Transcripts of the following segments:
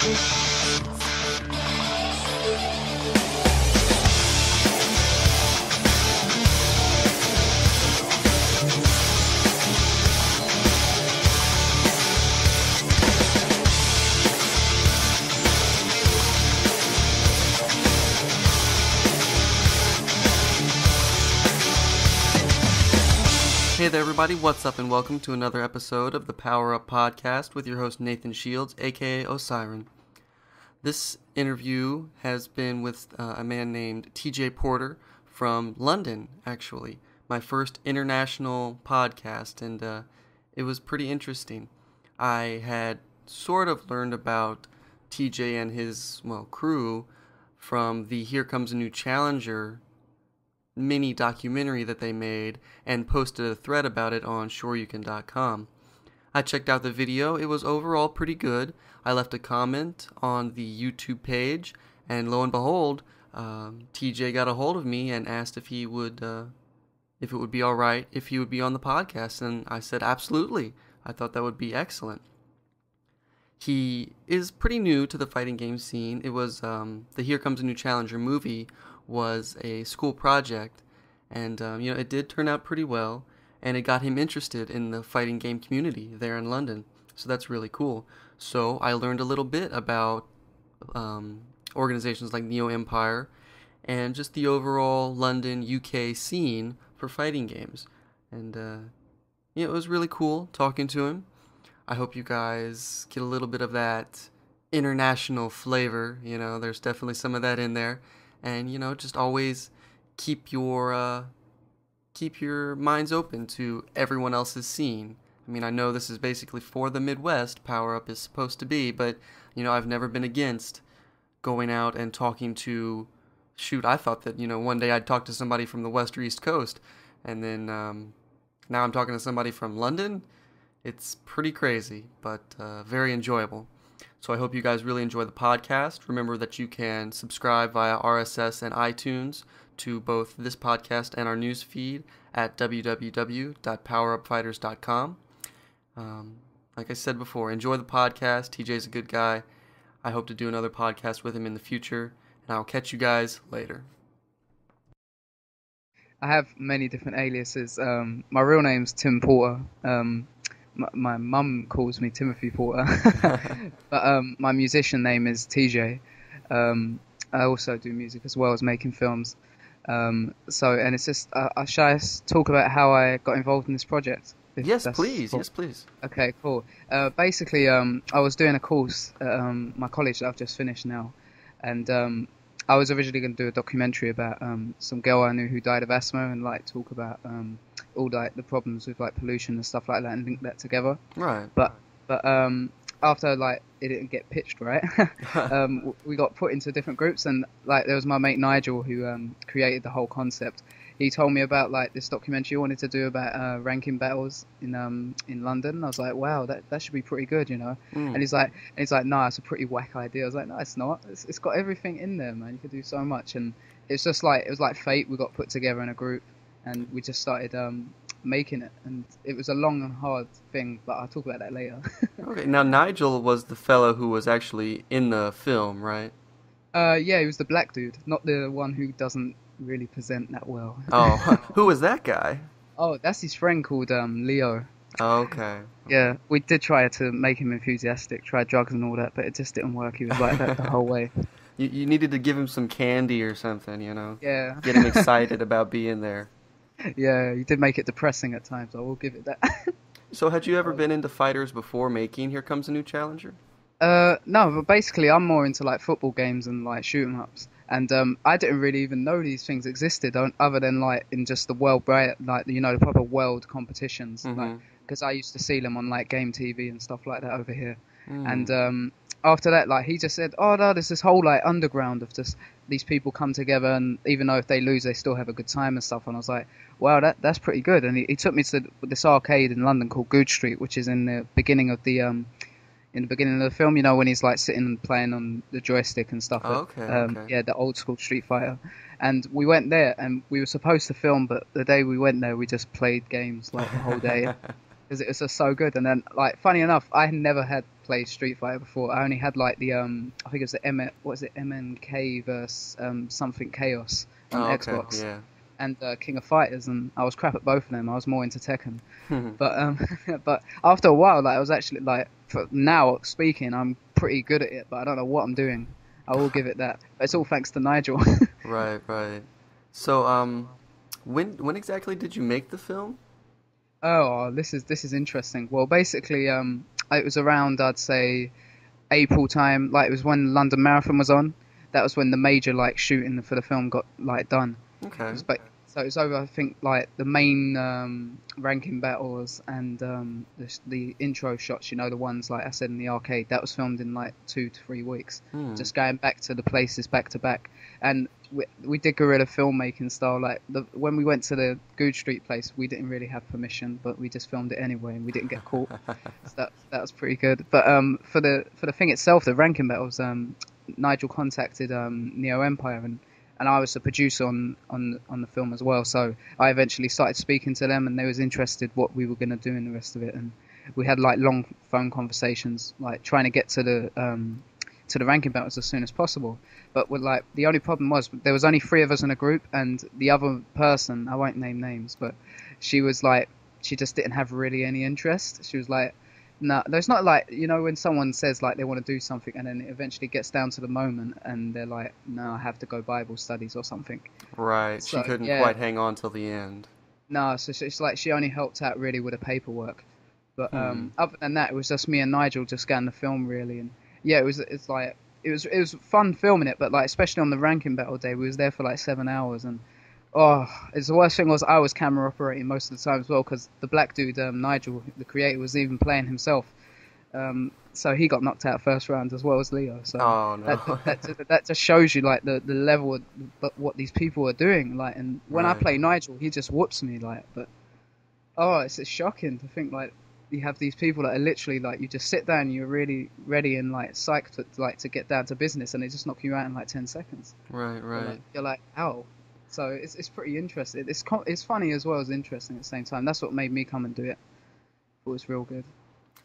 Hey there everybody, what's up and welcome to another episode of the PowerUp podcast with your host Nathan Shields, aka Osiren. This interview has been with a man named TJ Porter from London, actually. My first international podcast, and it was pretty interesting. I had sort of learned about TJ and his, crew from the Here Comes a New Challenger mini documentary that they made and posted a thread about it on shoryuken.com. I checked out the video. It was overall pretty good. I left a comment on the YouTube page, and lo and behold, TJ got a hold of me and asked if it would be all right if he would be on the podcast, and I said absolutely. I thought that would be excellent. He is pretty new to the fighting game scene. It was the Here Comes a New Challenger movie was a school project, and it did turn out pretty well, and it got him interested in the fighting game community there in London, so that's really cool. So I learned a little bit about organizations like Neo Empire and just the overall London, UK scene for fighting games, and it was really cool talking to him. I hope you guys get a little bit of that international flavor. There's definitely some of that in there. And, just always keep your minds open to everyone else's scene. I mean, I know this is basically for the Midwest, PowerUp is supposed to be, but, I've never been against going out and talking to, I thought that, one day I'd talk to somebody from the West or East Coast, and then now I'm talking to somebody from London. It's pretty crazy, but very enjoyable. So I hope you guys really enjoy the podcast. Remember that you can subscribe via RSS and iTunes to both this podcast and our news feed at www.powerupfighters.com. Like I said before, enjoy the podcast. TJ's a good guy. I hope to do another podcast with him in the future, and I'll catch you guys later. I have many different aliases. My real name's Tim Porter. My mum calls me Timothy Porter, but my musician name is TJ. I also do music as well as making films. And it's just, shall I talk about how I got involved in this project? Yes, please. Cool. Yes, please. Okay, cool. Basically, I was doing a course at my college that I've just finished now, and I was originally going to do a documentary about some girl I knew who died of asthma and talk about all the problems with pollution and stuff like that and link that together. Right. But after it didn't get pitched right, we got put into different groups, and there was my mate Nigel who created the whole concept. He told me about this documentary he wanted to do about ranking battles in London. I was like, wow, that should be pretty good, And he's like, nah, it's a pretty whack idea. I was like, no, it's not. It's got everything in there, man. You could do so much, and it's just it was like fate. We got put together in a group, and we just started making it, and it was a long and hard thing, but I'll talk about that later. Okay, now Nigel was the fellow who was actually in the film, right? Yeah, he was the black dude, not the one who doesn't really present that well. Oh, who was that guy? Oh, that's his friend called Leo. Oh, okay. Yeah, we did try to make him enthusiastic, try drugs and all that, but it just didn't work. He was like that the whole way. You needed to give him some candy or something, Yeah. Get him excited about being there. Yeah, you did make it depressing at times, I will give it that. So had you ever been into fighters before making Here Comes a New Challenger? No, but basically I'm more into football games and shoot 'em ups. And I didn't really even know these things existed other than in just the world, the proper world competitions. Because I used to see them on Game TV and stuff like that over here. And after that, he just said, oh no, there's this whole underground of just these people come together, and even though if they lose, they still have a good time and stuff. And I was like, wow, that's pretty good. And he took me to this arcade in London called Good Street, which is in the beginning of the film, when he's sitting and playing on the joystick and stuff. Okay. Yeah, the old school Street Fighter. And we went there, and we were supposed to film, but the day we went there, we just played games the whole day. because it was just so good. And then, like, funny enough, I had never had played Street Fighter before. I only had like the I think it was the MNK versus something Chaos on Oh, okay, Xbox, yeah. and King of Fighters, and I was crap at both of them. I was more into Tekken, but but after a while, like I was actually like, for now speaking, I'm pretty good at it, but I don't know what I'm doing. I will give it that. But it's all thanks to Nigel. Right, right. So, when exactly did you make the film? Oh, this is interesting. Well, basically, it was around, I'd say, April time. Like, it was when London Marathon was on. That was when the major like shooting for the film got like done. It Okay. was so it was over. I think like the main ranking battles and the intro shots. You know, the ones like I said in the arcade. That was filmed in like 2 to 3 weeks. Hmm. Just going back to the places back to back. And we did guerrilla filmmaking style. Like when we went to the Good Street place, we didn't really have permission, but we just filmed it anyway, and we didn't get caught. So that was pretty good. But for the thing itself, the ranking battles, Nigel contacted Neo Empire, and I was the producer on the film as well. So I eventually started speaking to them, and they was interested what we were going to do in the rest of it, and we had like long phone conversations, like trying to get to the ranking battles as soon as possible. But with like the only problem was there was only 3 of us in a group, and the other person, I won't name names, but she was like, she just didn't have really any interest. She was like, no, there's not like, you know, when someone says like they want to do something and then it eventually gets down to the moment and they're like, no, I have to go Bible studies or something. Right. She So couldn't yeah, quite hang on till the end. no, so it's like she only helped out really with the paperwork. But Hmm. other than that, it was just me and Nigel just scanning the film really, and yeah, it was fun filming it. But like especially on the ranking battle day, we was there for like 7 hours, and oh, it's the worst thing was I was camera operating most of the time as well because the black dude Nigel, the creator, was even playing himself. So he got knocked out first round as well as Leo. So Oh that no. that just shows you like the level of what these people are doing. Like, and when I Right. play Nigel, he just whoops me like. But oh, it's shocking to think like you have these people that are literally like you just sit down, you're really ready and like psyched to get down to business, and they just knock you out in like 10 seconds. Right, right. You're like, ow. So it's pretty interesting. It's funny as well as interesting at the same time. That's what made me come and do it. It was real good.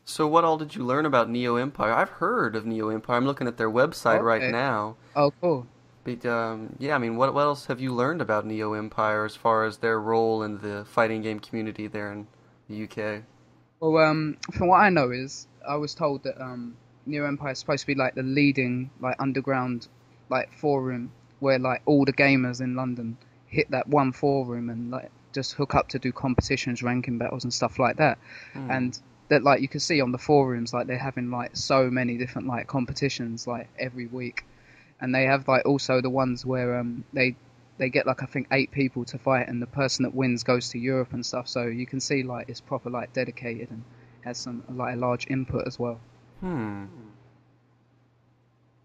So what all did you learn about Neo Empire? I've heard of Neo Empire. I'm looking at their website right Okay. now. Oh, cool. But yeah, I mean, what else have you learned about Neo Empire as far as their role in the fighting game community there in the UK? Well, from what I know is, I was told that Neo Empire is supposed to be like the leading like underground like forum where like all the gamers in London hit that one forum and like just hook up to do competitions, ranking battles and stuff like that. Hmm. And that like you can see on the forums like they're having like so many different like competitions like every week, and they have like also the ones where they get like I think 8 people to fight, and the person that wins goes to Europe and stuff. So you can see like it's proper like dedicated and has some like a large input as well. Hmm.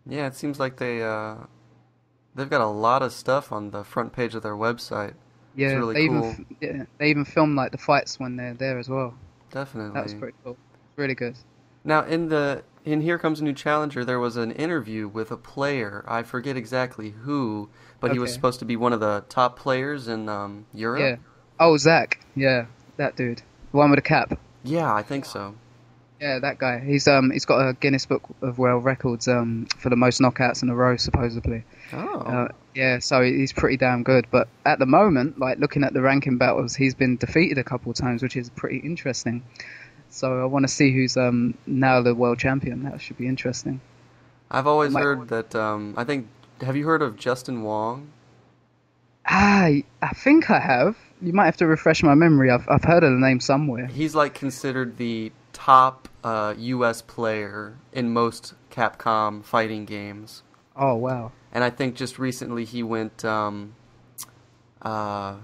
Yeah, it seems like they've got a lot of stuff on the front page of their website. It's Yeah, really cool. they even film like the fights when they're there as well. That was Definitely. pretty cool. Really good. Now, in Here Comes a New Challenger, there was an interview with a player. I forget exactly who, but he was Okay. supposed to be one of the top players in Europe. Yeah. Oh, Zach. Yeah, that dude, the one with the cap. Yeah, I think so. Yeah, that guy. He's got a Guinness Book of World Records for the most knockouts in a row supposedly. Oh, Yeah, so he's pretty damn good. But at the moment, like looking at the ranking battles, he's been defeated a couple of times, which is pretty interesting. So I want to see who's now the world champion. That should be interesting. I've I always might. heard that. I think. Have you heard of Justin Wong? I think I have. You might have to refresh my memory. I've heard of the name somewhere. He's like considered the top U.S. player in most Capcom fighting games, Oh wow. and I think just recently he went uh,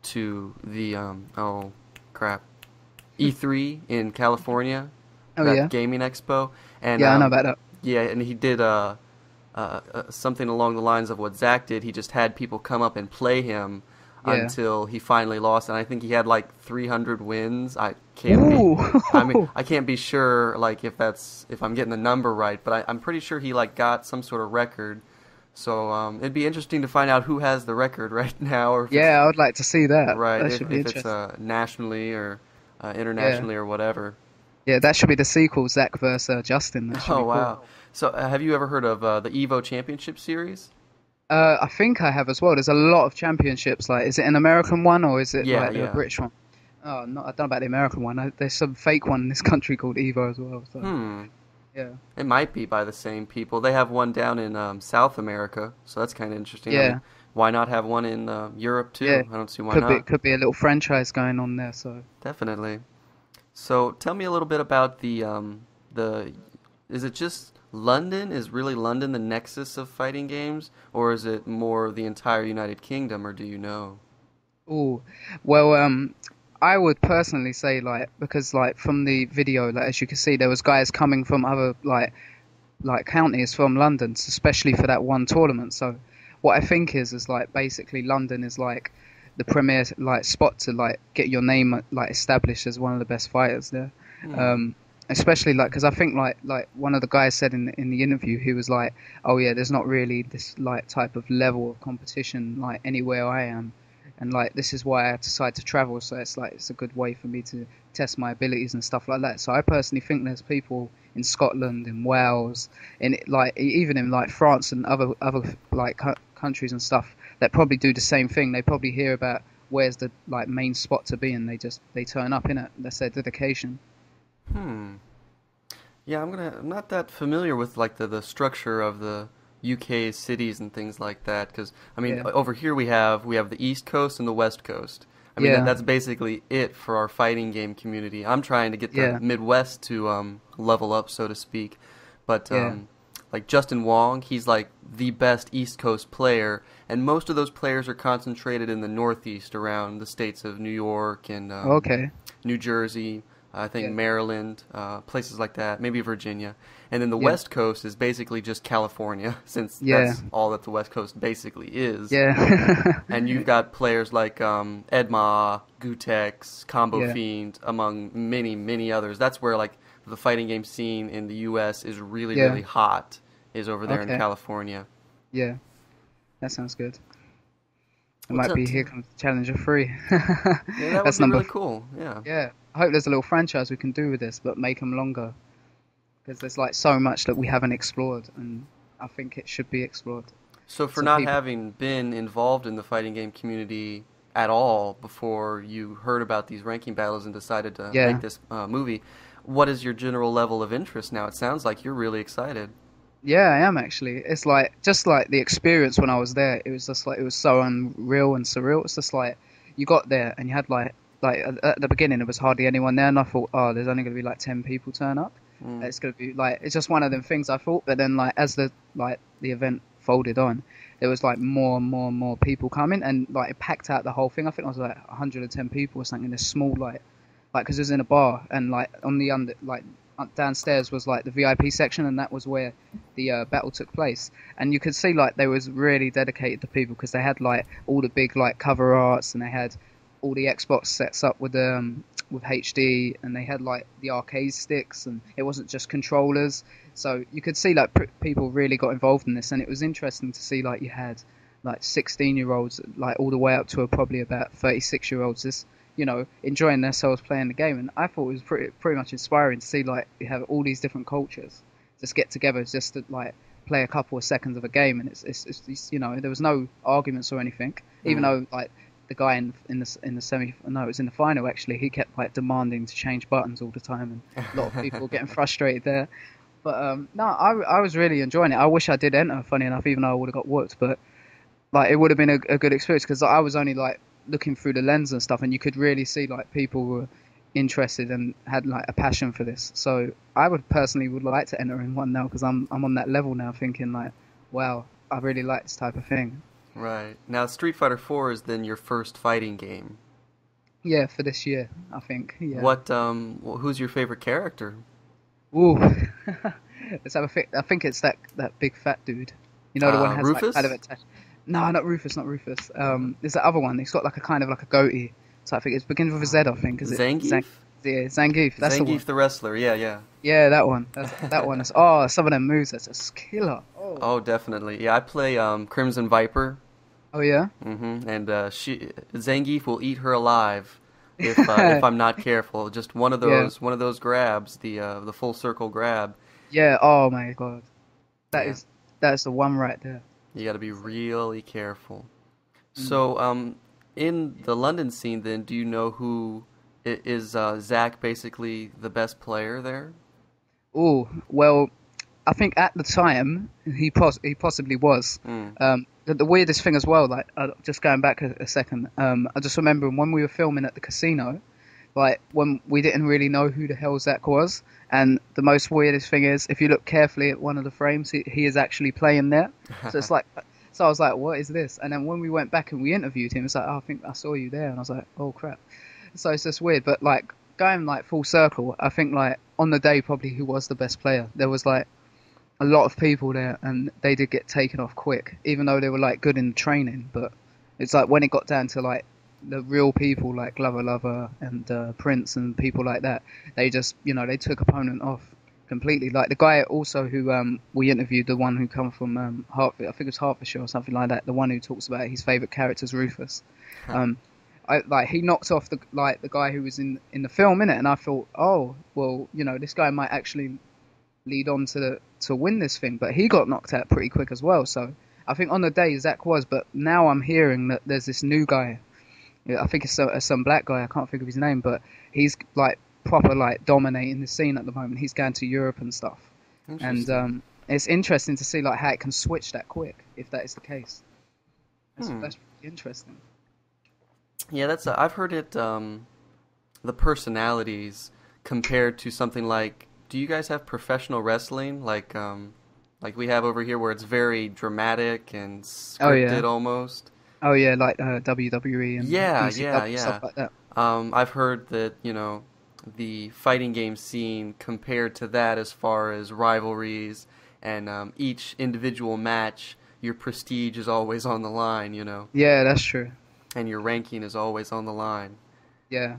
to the oh crap E3 in California, Oh that yeah. gaming expo, and Yeah, I know about that. yeah, and he did something along the lines of what Zach did. He just had people come up and play him Yeah. until he finally lost, and I think he had like 300 wins. I can't be, Ooh. I mean, I can't be sure like if I'm getting the number right, but I'm pretty sure he like got some sort of record. So it'd be interesting to find out who has the record right now, or if it's Yeah, I would like to see that. right, That if should be if it's interesting. nationally or internationally or whatever. Yeah, that should be the sequel, Zach versus Justin. That should Oh, be cool. wow. So, have you ever heard of the Evo Championship Series? I think I have as well. There's a lot of championships. Like, is it an American one or is it Yeah, like a yeah. British one? Oh, no, I don't know about the American one. There's some fake one in this country called Evo as well. So, Hmm. yeah. It might be by the same people. They have one down in South America, so that's kind of interesting. I Yeah. mean, why not have one in Europe too? Yeah. I don't see why not. Could be a little franchise going on there. So, Definitely. So tell me a little bit about the. Is it just London? Is really London the nexus of fighting games, or is it more the entire United Kingdom, or do you know? oh, well, I would personally say like because like from the video, like as you can see, there was guys coming from other like counties from London, especially for that one tournament. So what I think is like basically London is like the premier like spot to like get your name like established as one of the best fighters there. Hmm. Especially like because I think like one of the guys said in the interview, he was like, oh yeah, there's not really this like type of level of competition like anywhere I am, and like this is why I decided to travel. So it's like it's a good way for me to test my abilities and stuff like that. So I personally think there's people in Scotland, in Wales, in like even in like France and other like countries and stuff that probably do the same thing. They probably hear about where's the like main spot to be, and they turn up in it. That's their dedication. Hmm. Yeah, I'm not that familiar with like the structure of the UK cities and things like that because I mean Yeah. over here we have the East Coast and the West Coast. I mean Yeah. that's basically it for our fighting game community. I'm trying to get the Yeah. Midwest to level up, so to speak. But Yeah. like Justin Wong, he's like the best East Coast player, and most of those players are concentrated in the Northeast around the states of New York and Okay. New Jersey, I think Yeah. Maryland, places like that, maybe Virginia. And then the Yeah. West Coast is basically just California, since Yeah. that's all that the West Coast basically is. Yeah. And you've got players like Edma, Gutex, Combo Yeah. Fiend, among many, many others. That's where like the fighting game scene in the U.S. is really, Yeah. really hot, is over there in Okay. California. Yeah. That sounds good. It What's might up, be T? Here Comes Challenger 3. Yeah, that would That's be number. really cool. Yeah. Yeah. I hope there's a little franchise we can do with this, but make them longer. Because there's like so much that we haven't explored, and I think it should be explored. So for So not people, having been involved in the fighting game community at all before you heard about these ranking battles and decided to yeah, make this movie, what is your general level of interest now? It sounds like you're really excited. yeah, I am actually. It's like just like the experience when I was there. It was just like it was so unreal and surreal. It's just like you got there and you had like at the beginning there was hardly anyone there, and I thought, oh, there's only going to be like 10 people turn up. Mm. It's going to be like it's just one of them things I thought. But then like as the event folded on, there was like more and more and more people coming, and like it packed out the whole thing. I think it was like 110 people or something in this small like because it was in a bar, and like on the downstairs was like the VIP section, and that was where the battle took place. And you could see like they was really dedicated to people because they had like all the big like cover arts, and they had all the Xbox sets up with HD, and they had like the arcade sticks, and it wasn't just controllers. So you could see like people really got involved in this, and it was interesting to see like you had like 16-year-olds like all the way up to probably about 36-year-olds this enjoying themselves playing the game. And I thought it was pretty much inspiring to see like you have all these different cultures just get together just to like play a couple of seconds of a game, and it's there was no arguments or anything, even though like the guy in the semi, no, it was in the final actually, he kept like demanding to change buttons all the time, and a lot of people were getting frustrated there. But no, I was really enjoying it. I wish I did enter, funny enough, even though I would have got whooped, but like it would have been a good experience because I was only like looking through the lens and stuff, and you could really see like people were interested and had like a passion for this. So I would like to enter in one now because I'm on that level now, thinking like, wow, I really like this type of thing. Right. Now, Street Fighter 4 is then your first fighting game. Yeah, for this year, I think. Yeah. Who's your favorite character? Ooh. Let's have a think. I think it's that big fat dude. You know, the one that has Rufus? like kind of attached. No, not Rufus, not Rufus. There's the other one. He's got like a kind of like a goatee. So I think it begins with a Z, I think. Is it Zangief? Yeah, Zangief. That's the one. Zangief the wrestler, yeah. Yeah, that one. That one is. Oh, some of them moves. That's a killer. Oh, definitely. Yeah, I play Crimson Viper. Oh yeah. And Zangief will eat her alive. if I'm not careful. Just Yeah, one of those grabs, the full circle grab. yeah. Oh my God, that Yeah, is that's the one right there. you got to be really careful. Mm. So, in the London scene, then, do you know who is Zach basically the best player there? Oh well, I think at the time he possibly was. Mm. The weirdest thing as well, like just going back a second, I just remember when we were filming at the casino, like when we didn't really know who the hell Zach was, and the most weirdest thing is if you look carefully at one of the frames, he is actually playing there. So it's like, so I was like, what is this? And then when we went back and we interviewed him, it's like, oh, I think I saw you there, and I was like, oh crap. So it's just weird, but like going like full circle, I think like on the day probably who was the best player. There was like a lot of people there, and they did get taken off quick, even though they were like good in training. But it's like when it got down to like the real people, like Glover Lover and Prince and people like that, they just they took opponent off completely. Like the guy also who we interviewed, the one who come from Hertford, I think it was Hertfordshire or something like that. The one who talks about his favourite character's Rufus. Um, like he knocked off the guy who was in the film in it, and I thought, oh well, this guy might actually lead on to win this thing, but he got knocked out pretty quick as well. So I think on the day Zach was, but now I'm hearing that there's this new guy. Yeah, I think it's some black guy. I can't think of his name, but he's like proper like dominating the scene at the moment. He's going to Europe and stuff, and Interesting. it's interesting to see like how it can switch that quick if that is the case. Hmm. That's pretty interesting. Yeah, that's I've heard it. The personalities compared to something like. Do you guys have professional wrestling like we have over here, where it's very dramatic and Oh yeah, scripted almost? oh yeah, like WWE and Yeah, yeah, ECW stuff yeah. like that. I've heard that, the fighting game scene compared to that as far as rivalries and each individual match, your prestige is always on the line, Yeah, that's true. and your ranking is always on the line. Yeah,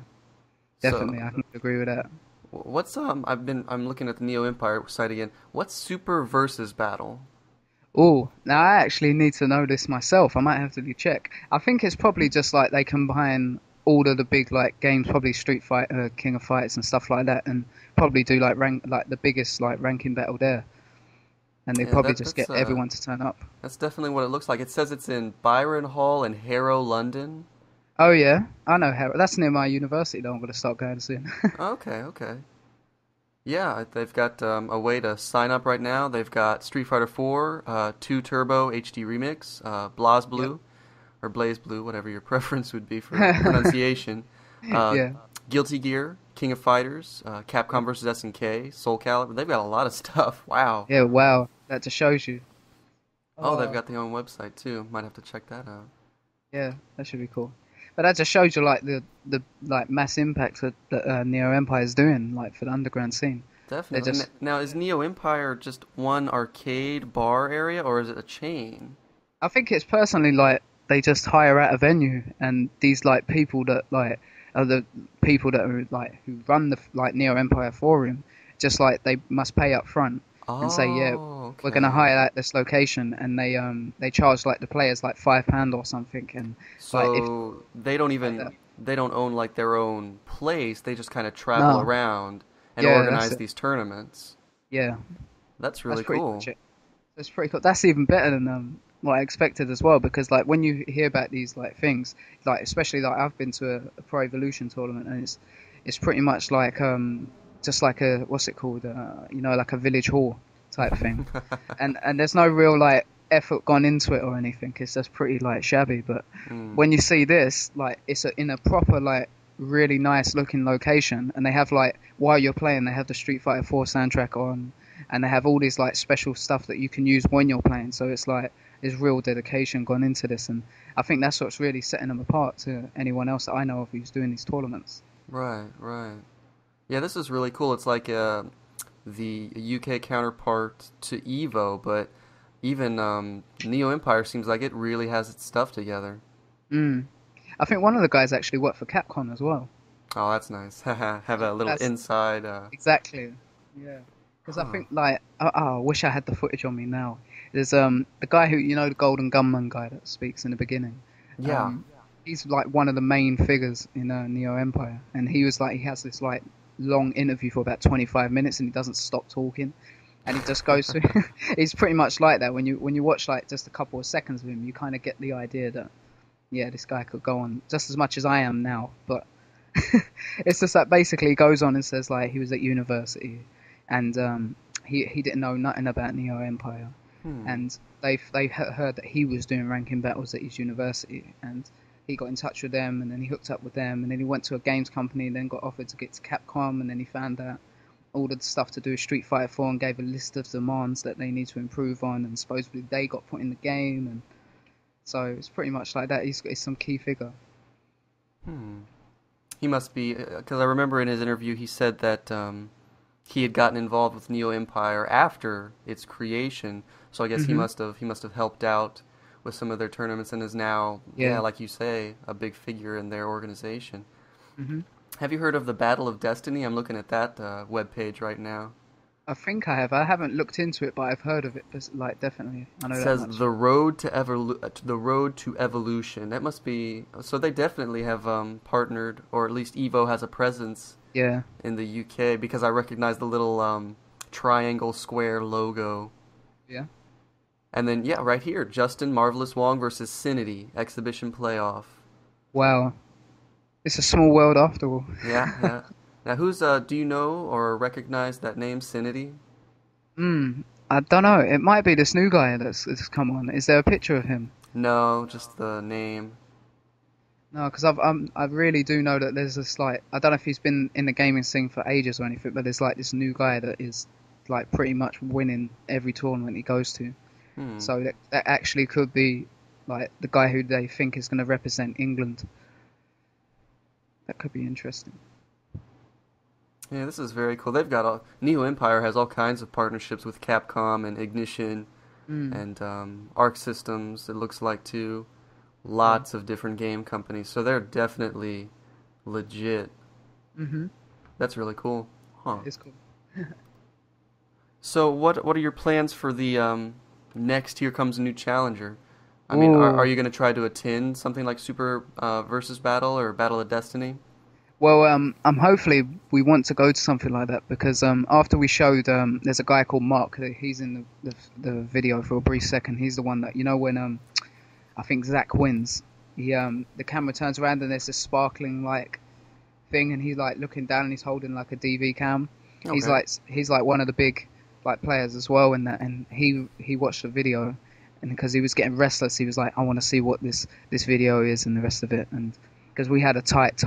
So, definitely, I can agree with that. what's I'm looking at the Neo Empire site again. What's Super versus Battle? Oh, now I actually need to know this myself. I might have to check. I think it's probably just like they combine all of the big like games, probably Street Fighter, King of Fighters, and stuff like that, and probably do like the biggest like ranking battle there, and they Yeah, probably just get everyone to turn up. that's definitely what it looks like. It says it's in Byron Hall in Harrow, London. Oh yeah, I know how. That's near my university though. I'm gonna start going soon. Okay, okay. Yeah, they've got a way to sign up right now. They've got Street Fighter 4, 2 Turbo HD Remix, Blaze Yep. Blue, or Blaze Blue, whatever your preference would be for pronunciation. Uh, Yeah. Guilty Gear, King of Fighters, Capcom vs. SNK, Soul Calibur. They've got a lot of stuff. Wow. Yeah. Wow. That just shows you. Oh, they've Oh. got their own website too. Might have to check that out. Yeah. That should be cool. But that just shows you like the like mass impact that Neo Empire is doing like for the underground scene. They're Definitely. just Now, is Neo Empire just one arcade bar area, or is it a chain? I think it's personally like they just hire out a venue, and these like people that like are the people that are like who run the like Neo Empire Forum, just like they must pay up front and say, yeah, Oh, we're gonna okay. hire at this location, and they charge like the players like £5 or something, and like if So like that. they don't own like their own place. They just kind of travel No, around and yeah, that's organize it. these tournaments. Yeah, That's that's really pretty cool. much it. That's pretty cool. That's even better than what I expected as well. Because like when you hear about these like things, like especially like I've been to a Pro Evolution tournament, and it's pretty much like just like a what's it called? Like a village hall type thing, and there's no real like effort gone into it or anything. It's just pretty like shabby. But Mm. when you see this, like it's in a proper like really nice looking location, and they have like while you're playing, they have the Street Fighter 4 soundtrack on, and they have all these like special stuff that you can use when you're playing. So it's like there's real dedication gone into this, and I think that's what's really setting them apart to anyone else that I know of who's doing these tournaments. Right, right. Yeah, this is really cool. It's like the UK counterpart to Evo, but even Neo Empire seems like it really has its stuff together. Mm. I think one of the guys actually worked for Capcom as well. Oh, that's nice. Have a little That's inside. exactly. Yeah. Because I Huh. think like I wish I had the footage on me now. There's the guy who the Golden Gunman guy that speaks in the beginning. Yeah. Um, He's like one of the main figures in Neo Empire, and he has this like long interview for about 25 minutes, and he doesn't stop talking, and he just goes through. He's pretty much like that. When you watch like just a couple of seconds of him, you kind of get the idea that yeah, this guy could go on just as much as I am now, but it's just that basically he goes on and says like he was at university, and he didn't know nothing about Neo Empire, and they heard that he was doing ranking battles at his university, and he got in touch with them, and then he hooked up with them, and then he went to a games company, and then got offered to get to Capcom, and then he found out all the stuff to do with Street Fighter 4 and gave a list of demands that they need to improve on, and supposedly they got put in the game, and so it's pretty much like that. He's some key figure. He must be, because I remember in his interview he said that he had gotten involved with Neo Empire after its creation, so I guess he must have helped out with some of their tournaments and is now, like you say, a big figure in their organization. Have you heard of the Battle of Destiny? I'm looking at that webpage right now. I think I have. I haven't looked into it, but I've heard of it. Like, definitely, I know it that says much. the road to evolution. That must be so. They definitely have partnered, or at least Evo has a presence. Yeah. In the UK, because I recognize the little triangle square logo. Yeah. And then right here, Justin Marvelous Wong versus Sinity exhibition playoff. Wow. It's a small world after all. Yeah. Now, who's do you know or recognize that name, Sinity? I don't know. It might be this new guy that's come on. Is there a picture of him? No, just the name. No, because I really do know that there's this like, I don't know if he's been in the gaming scene for ages or anything, but there's like this new guy that is like pretty much winning every tournament he goes to. So that actually could be like the guy who they think is going to represent England. That could be interesting. Yeah, this is very cool. They've got Neo Empire has all kinds of partnerships with Capcom and Ignition and Arc Systems. It looks like too, lots of different game companies. So they're definitely legit. That's really cool. Huh? It's cool. So what are your plans for the next Here Comes a New Challenger? I mean, are you going to try to attend something like Super versus Battle or Battle of Destiny? Well, hopefully we want to go to something like that because after we showed, there's a guy called Mark. He's in the video for a brief second. He's the one that, you know, when I think Zach wins, the camera turns around and there's this sparkling like thing, and he's like looking down and he's holding like a DV cam. Okay. He's like one of the big like players as well in that, and he watched the video, and because he was getting restless, he was like, I want to see what this video is and the rest of it, and because we had a tight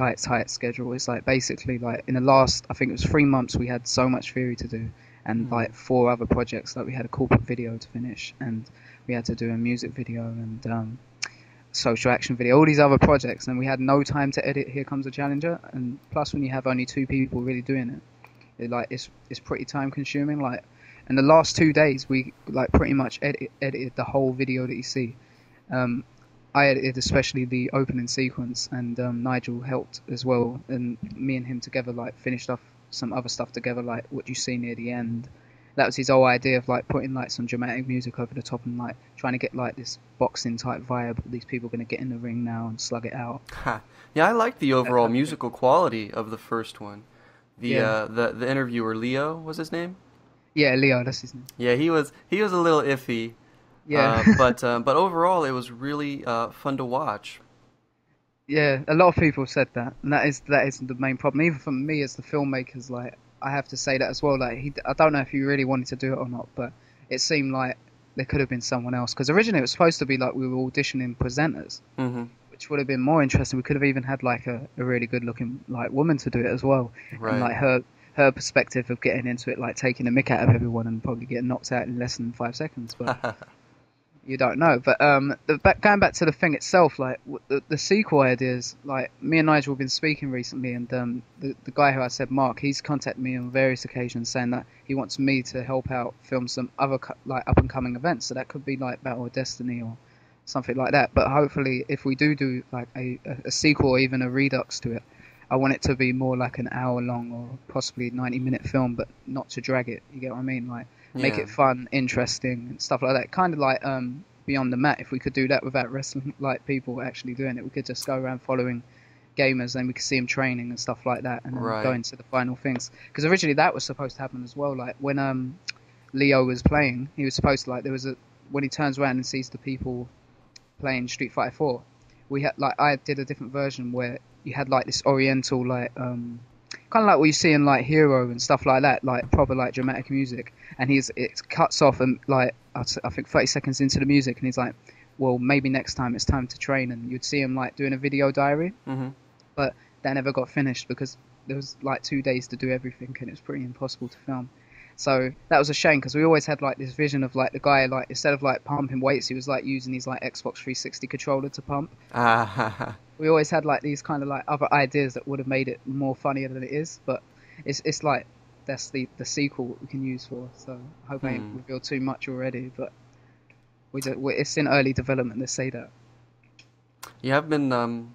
schedule. It's like basically like in the last, I think it was 3 months, we had so much theory to do, and like 4 other projects. Like we had a corporate video to finish, and we had to do a music video and social action video, all these other projects, and we had no time to edit Here Comes a Challenger. And plus, when you have only 2 people really doing it's pretty time consuming. Like in the last 2 days, we like pretty much edited the whole video that you see. I edited especially the opening sequence, and Nigel helped as well, and me and him together like finished off some other stuff together, like what you see near the end. That was his whole idea of like putting like some dramatic music over the top and like trying to get like this boxing type vibe. These people are going to get in the ring now and slug it out. Yeah, I like the overall musical quality of the first one. The interviewer, Leo was his name? Yeah, Leo, that's his name. Yeah, he was a little iffy. Yeah, but overall it was really fun to watch. Yeah, a lot of people said that, and that is the main problem. Even for me as the filmmakers, like I have to say that as well. Like I don't know if he really wanted to do it or not, but it seemed like there could have been someone else. Because originally it was supposed to be like we were auditioning presenters, which would have been more interesting. We could have even had like a really good looking like woman to do it as well, and like her perspective of getting into it, like taking a mick out of everyone and probably getting knocked out in less than 5 seconds, but. You don't know, but going back to the thing itself, like the sequel ideas, like me and Nigel have been speaking recently, and the guy who I said, Mark, he's contacted me on various occasions saying that he wants me to help out film some other like up and coming events, so that could be like Battle of Destiny or something like that. But hopefully, if we do like a sequel or even a redux to it, I want it to be more like an hour long or possibly 90-minute film, but not to drag it. You get what I mean? Like. Make it fun, interesting, and stuff like that. Kind of like beyond the mat. If we could do that without wrestling, like people actually doing it, we could just go around following gamers and we could see them training and stuff like that, and then Right. go into the final things. Because originally that was supposed to happen as well. Like when Leo was playing, he was supposed to when he turns around and sees the people playing Street Fighter 4, we had I did a different version where you had like this oriental kind of like what you see in like Hero and stuff like that, like proper like dramatic music, and it cuts off and like I think 30 seconds into the music, and he's like, well, maybe next time it's time to train, and you'd see him like doing a video diary. Mm-hmm. But that never got finished because there was like 2 days to do everything, and it was pretty impossible to film. So that was a shame, because we always had like this vision of like the guy, like instead of like pumping weights, he was like using his like Xbox 360 controller to pump. We always had like these kind of like other ideas that would have made it more funnier than it is, but it's like that's the sequel we can use for. So I hope I ain't revealed too much already, but it's in early development. Let's say that. Yeah, I've been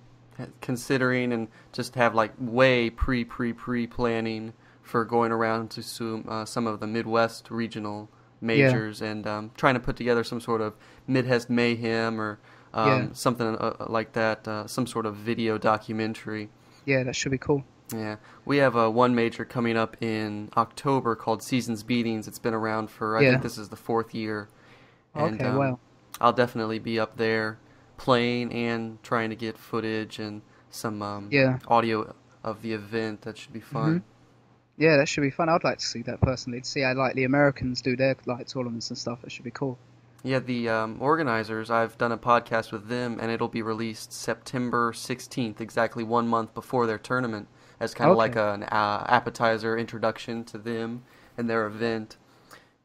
considering and just have like way pre planning for going around to some of the Midwest regional majors, and trying to put together some sort of Midwest Mayhem or something like that, some sort of video documentary. Yeah, that should be cool. Yeah, we have one major coming up in October called Seasons Beatings. It's been around for, I think this is the 4th year. And, okay, wow. I'll definitely be up there playing and trying to get footage and some audio of the event. That should be fun. Mm-hmm. Yeah, that should be fun. I'd like to see that personally. To see how like the Americans do their like tournaments and stuff. That should be cool. Yeah, the organizers, I've done a podcast with them, and it'll be released September 16th, exactly 1 month before their tournament, as kind of like an appetizer introduction to them and their event.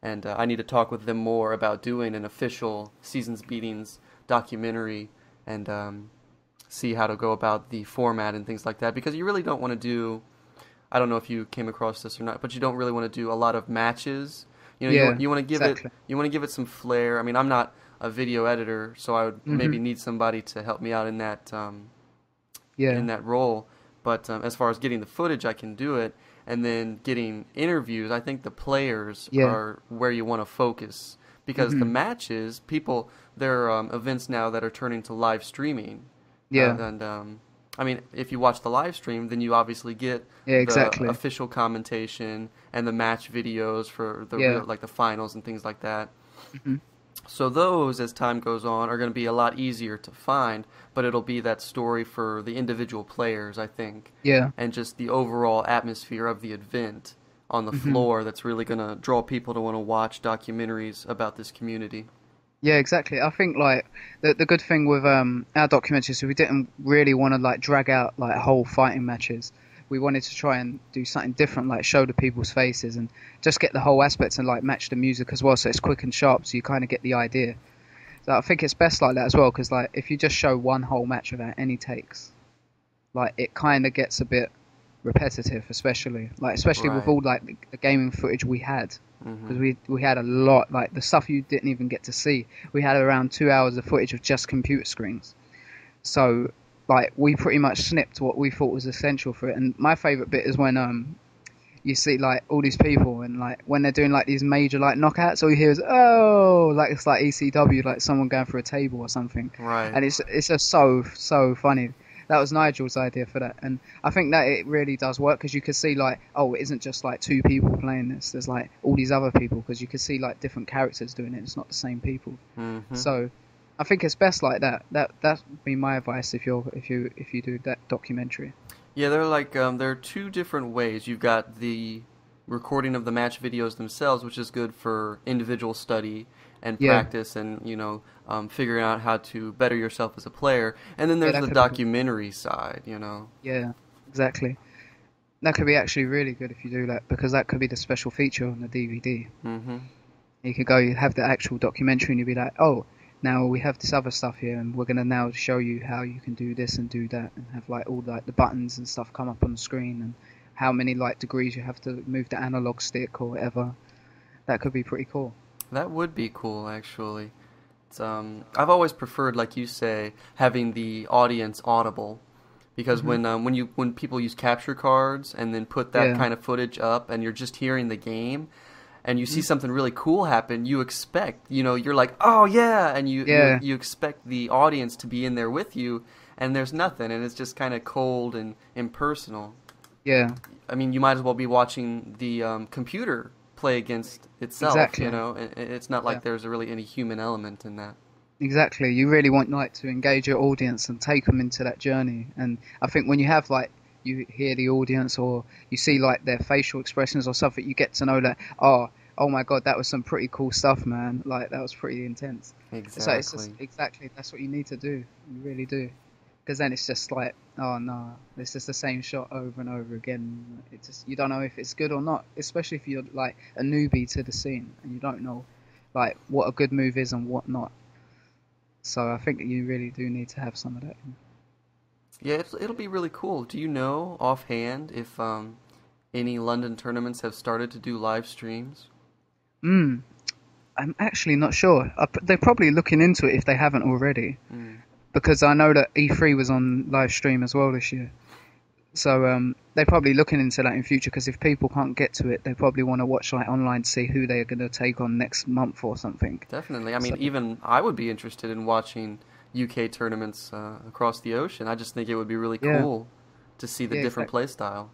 And I need to talk with them more about doing an official Seasons Beatings documentary, and see how to go about the format and things like that, because you really don't want to do, I don't know if you came across this or not, but you don't really want to do a lot of matches. You know, you want to give it some flair. I mean, I'm not a video editor, so I would maybe need somebody to help me out in that in that role. But as far as getting the footage, I can do it. And then getting interviews, I think the players are where you want to focus, because the matches, there are events now that are turning to live streaming. Yeah. I mean, if you watch the live stream, then you obviously get the official commentation and the match videos for the real, like the finals and things like that. Mm-hmm. So those, as time goes on, are going to be a lot easier to find, but it'll be that story for the individual players, I think. Yeah. And just the overall atmosphere of the event on the floor that's really going to draw people to want to watch documentaries about this community. Yeah, exactly. I think like the good thing with our documentaries is we didn't really want to like drag out like whole fighting matches. We wanted to try and do something different, like show the people's faces and just get the whole aspects and like match the music as well, so it's quick and sharp, so you kind of get the idea. So I think it's best like that as well, because like if you just show one whole match without any takes, like it kind of gets a bit repetitive, especially with all like the gaming footage we had. Because we had a lot, like the stuff you didn't even get to see. We had around 2 hours of footage of just computer screens. So, like, we pretty much snipped what we thought was essential for it. And my favourite bit is when you see, like, all these people and, like, when they're doing, like, these major, like, knockouts, all you hear is, oh, like, it's like ECW, like someone going through a table or something. Right. And it's just so funny. That was Nigel's idea for that, and I think that it really does work, because you can see like, oh, it isn't just like 2 people playing this. There's like all these other people, because you can see like different characters doing it. It's not the same people. So I think it's best like that. That'd be my advice if you do that documentary. Yeah, they're like there are 2 different ways. You've got the recording of the match videos themselves, which is good for individual study and practice, and figuring out how to better yourself as a player. And then there's the documentary side, Yeah, exactly. That could be actually really good if you do that, because that could be the special feature on the DVD. You could you have the actual documentary, and you'd be like, oh, now we have this other stuff here, and we're going to now show you how you can do this and do that, and have like all like the buttons and stuff come up on the screen, and how many like degrees you have to move the analog stick or whatever. That could be pretty cool. That would be cool, actually. It's, I've always preferred, like you say, having the audience audible, because when people use capture cards and then put that kind of footage up, and you're just hearing the game, and you see something really cool happen, you expect, you're like, oh yeah, and you expect the audience to be in there with you, and there's nothing, and it's just kind of cold and impersonal. Yeah. I mean, you might as well be watching the computer play against itself, Exactly. It's not like there's really any human element in that. Exactly. You really want like to engage your audience and take them into that journey. And I think when you have like you hear the audience or you see like their facial expressions or something, you get to know that oh my God, that was some pretty cool stuff, man. Like that was pretty intense. Exactly. So it's just exactly that's what you need to do. You really do. Because then it's just like, oh no, it's just the same shot over and over again. It's just you don't know if it's good or not, especially if you're like a newbie to the scene and you don't know like what a good move is and what not. So I think you really do need to have some of that. Yeah, it'll be really cool. Do you know offhand if any London tournaments have started to do live streams? I'm actually not sure. They're probably looking into it if they haven't already. Because I know that E3 was on live stream as well this year. So they're probably looking into that in future because if people can't get to it, they probably want to watch like online to see who they're going to take on next month or something. Definitely. I mean, even I would be interested in watching UK tournaments across the ocean. I just think it would be really cool to see the different play style.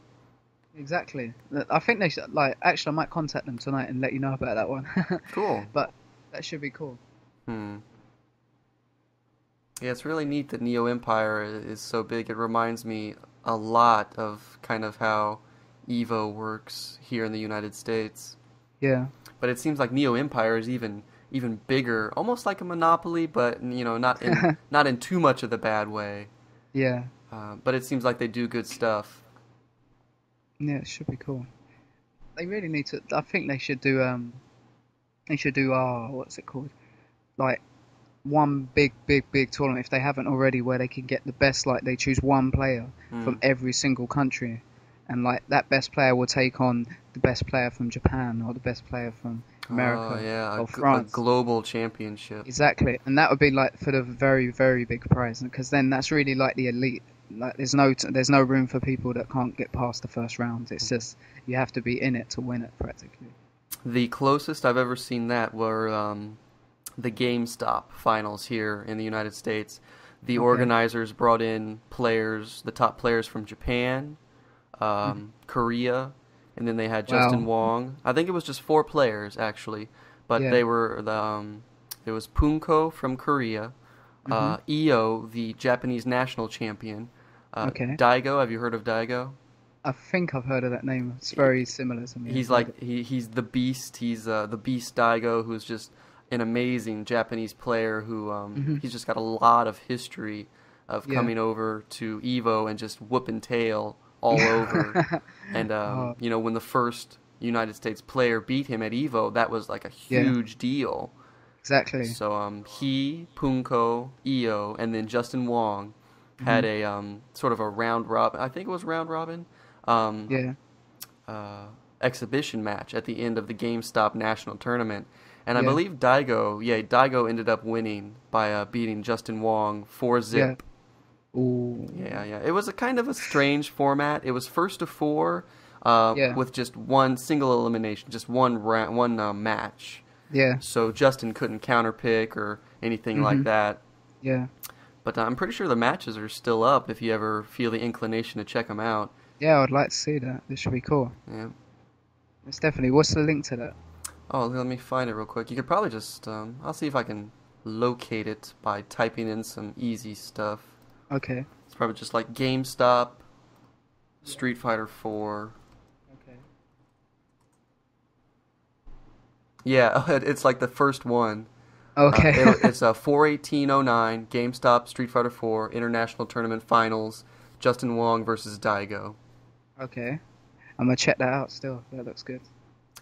Exactly. I think they should, actually I might contact them tonight and let you know about that one. Cool. But that should be cool. Yeah, it's really neat that Neo Empire is so big. It reminds me a lot of kind of how Evo works here in the United States. Yeah. But it seems like Neo Empire is even bigger, almost like a Monopoly, but not in too much of the bad way. Yeah. But it seems like they do good stuff. Yeah, it should be cool. They really need to. I think they should do. What's it called? Like one big tournament if they haven't already, where they can get the best. Like they choose one player from every single country, and like that best player will take on the best player from Japan or the best player from America or France. A global championship. Exactly, and that would be like for the very big prize, because then that's really like the elite. Like there's no room for people that can't get past the first round. It's just you have to be in it to win it practically. The closest I've ever seen that were the GameStop finals here in the United States. The organizers brought in the top players from Japan, Korea, and then they had Justin Wong. I think it was just 4 players actually, but they were it was Punko from Korea, Io, the Japanese national champion, Daigo. Have you heard of Daigo? I think I've heard of that name. It's very similar to me. He's he's the beast. He's the beast Daigo, who's just an amazing Japanese player who he's just got a lot of history of coming over to Evo and just whooping tail all over. And when the first United States player beat him at Evo, that was like a huge deal. Exactly. So he, Punko, Io, and then Justin Wong had a sort of a round robin. I think it was round robin. Exhibition match at the end of the GameStop national tournament. And I believe Daigo ended up winning by beating Justin Wong 4-zip. Yeah. Ooh. Yeah. It was a kind of a strange format. It was first to 4 with just one single elimination, just one match. Yeah. So Justin couldn't counterpick or anything like that. Yeah. But I'm pretty sure the matches are still up if you ever feel the inclination to check them out. Yeah, I would like to see that. This should be cool. Yeah. It's definitely. What's the link to that? Oh, let me find it real quick. You could probably just... I'll see if I can locate it by typing in some easy stuff. Okay. It's probably just like GameStop, Street Fighter 4. Okay. Yeah, it's like the first one. Okay. It's a 4/18/09 GameStop Street Fighter 4 International Tournament Finals. Justin Wong versus Daigo. Okay. I'm gonna check that out still. That looks good.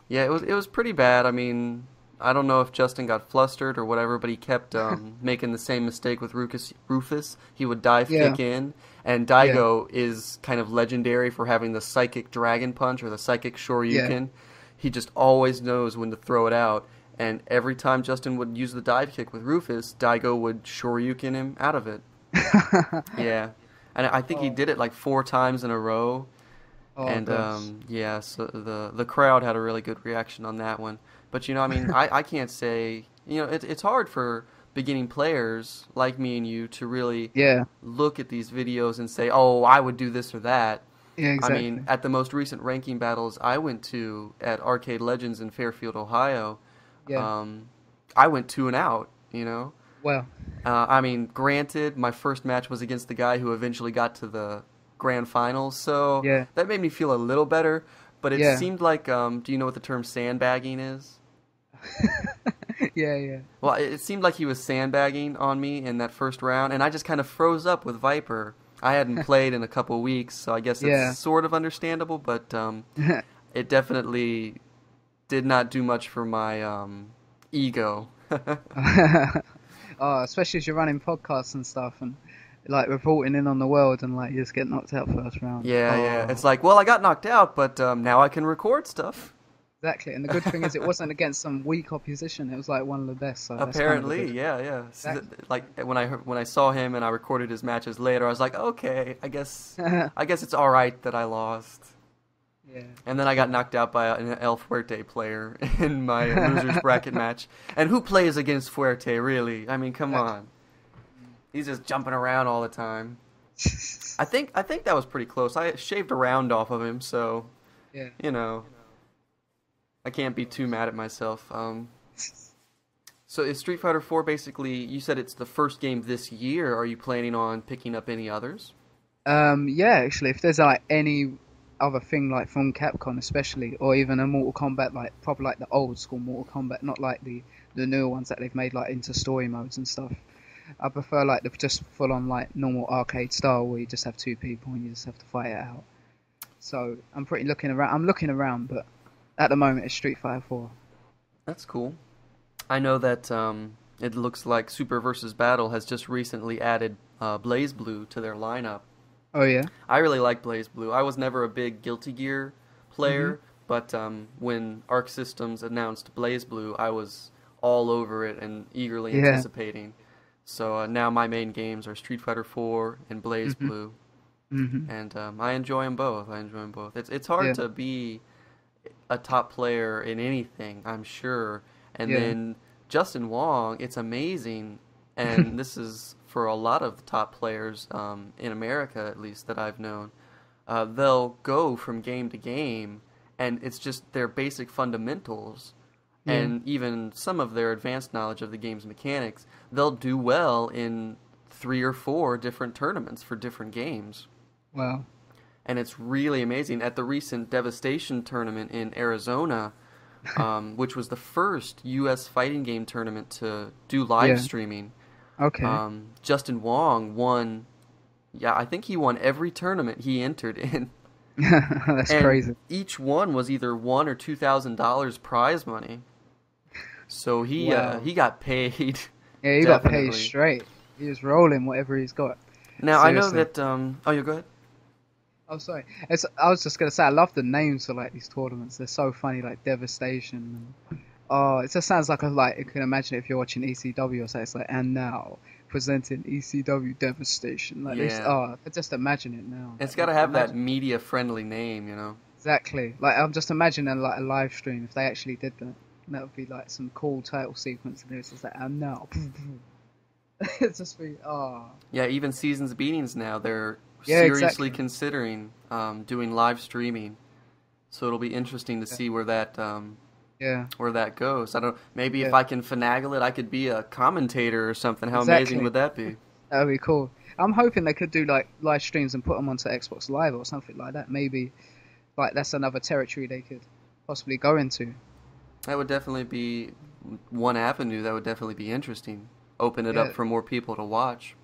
Yeah, it was pretty bad. I mean, I don't know if Justin got flustered or whatever, but he kept making the same mistake with Rufus. He would dive kick in, and Daigo is kind of legendary for having the psychic dragon punch or the psychic shoryuken. Yeah. He just always knows when to throw it out, and every time Justin would use the dive kick with Rufus, Daigo would shoryuken him out of it. Yeah. And I think he did it like 4 times in a row. Oh And gosh. yeah, so the crowd had a really good reaction on that one. But I mean, I can't say, it's hard for beginning players like me and you to really Yeah. look at these videos and say, oh, I would do this or that. Yeah. I mean, Exactly. at the most recent ranking battles I went to at Arcade Legends in Fairfield, Ohio, Yeah. um, I went 2 and out. Well. I mean, granted, my first match was against the guy who eventually got to the grand finals, so Yeah. that made me feel a little better. But it Yeah. seemed like, do you know what the term sandbagging is? Yeah. Yeah. Well, it seemed like he was sandbagging on me in that first round, and I just kind of froze up with Viper. I hadn't played in a couple weeks, so I guess Yeah. it's sort of understandable, but it definitely did not do much for my ego. Oh, especially as you're running podcasts and stuff and like reporting in on the world and like you just get knocked out first round. Yeah, yeah. Oh, It's like, well, I got knocked out, but now I can record stuff. exactly. And the good thing is it wasn't against some weak opposition. It was like one of the best. So that's kind of the Apparently, good. yeah, yeah. Exactly. Like when I saw him and I recorded his matches later, I was like, okay, I guess it's all right that I lost. Yeah. And then I got knocked out by an El Fuerte player in my losers bracket match. And who plays against Fuerte, really? I mean, come on. He's just jumping around all the time. I think that was pretty close. I shaved a round off of him, so Yeah. I can't be too mad at myself. So is Street Fighter 4 basically? You said it's the first game this year. Are you planning on picking up any others? Yeah, actually, if there's like any other thing like from Capcom especially, or even a Mortal Kombat like proper like the old school Mortal Kombat, not like the newer ones that they've made like into story modes and stuff. I prefer like the just full on like normal arcade style where you just have two people and you just have to fight it out. So I'm looking around. I'm looking around, but at the moment it's Street Fighter 4. That's cool. I know that it looks like Super vs. Battle has just recently added Blaze Blue to their lineup. Oh yeah. I really like Blaze Blue. I was never a big Guilty Gear player, but when Arc Systems announced Blaze Blue, I was all over it and eagerly anticipating. So now my main games are Street Fighter 4 and Blaze Blue, and I enjoy them both. It's hard to be a top player in anything, I'm sure. And then Justin Wong, it's amazing, and this is for a lot of the top players in America, at least that I've known. They'll go from game to game, and it's just their basic fundamentals, and even some of their advanced knowledge of the game's mechanics. They'll do well in 3 or 4 different tournaments for different games. Wow. And it's really amazing. At the recent Devastation tournament in Arizona, which was the first U.S. fighting game tournament to do live streaming, Okay. Justin Wong won. Yeah, I think he won every tournament he entered in. That's And crazy. each one was either $1,000 or $2,000 prize money. So he Wow. he got paid. Yeah, he got paid Definitely. straight. He was rolling whatever he's got. Now I know Seriously. that. Oh, you go ahead. Oh, sorry. I was just gonna say I love the names for like these tournaments. They're so funny, like Devastation. Oh, it just sounds like you can imagine it if you're watching ECW or something. It's like, and now presenting ECW Devastation. Like this. Yeah. Oh, I could just imagine it now. It's Like, got to have that imagine- media-friendly name, Exactly. Like I'm just imagining like a live stream if they actually did that. That would be like some cool title sequence, and it's just like, and now. It's just be Yeah, even Seasons Beatings now, they're Yeah, seriously exactly. considering doing live streaming. So it'll be interesting to see where that goes. I don't. Maybe if Yeah. I can finagle it, I could be a commentator or something. How Exactly. amazing would that be? That would be cool. I'm hoping they could do like live streams and put them onto Xbox Live or something like that. Maybe like that's another territory they could possibly go into. That would definitely be one avenue. That would definitely be interesting. Open it up for more people to watch.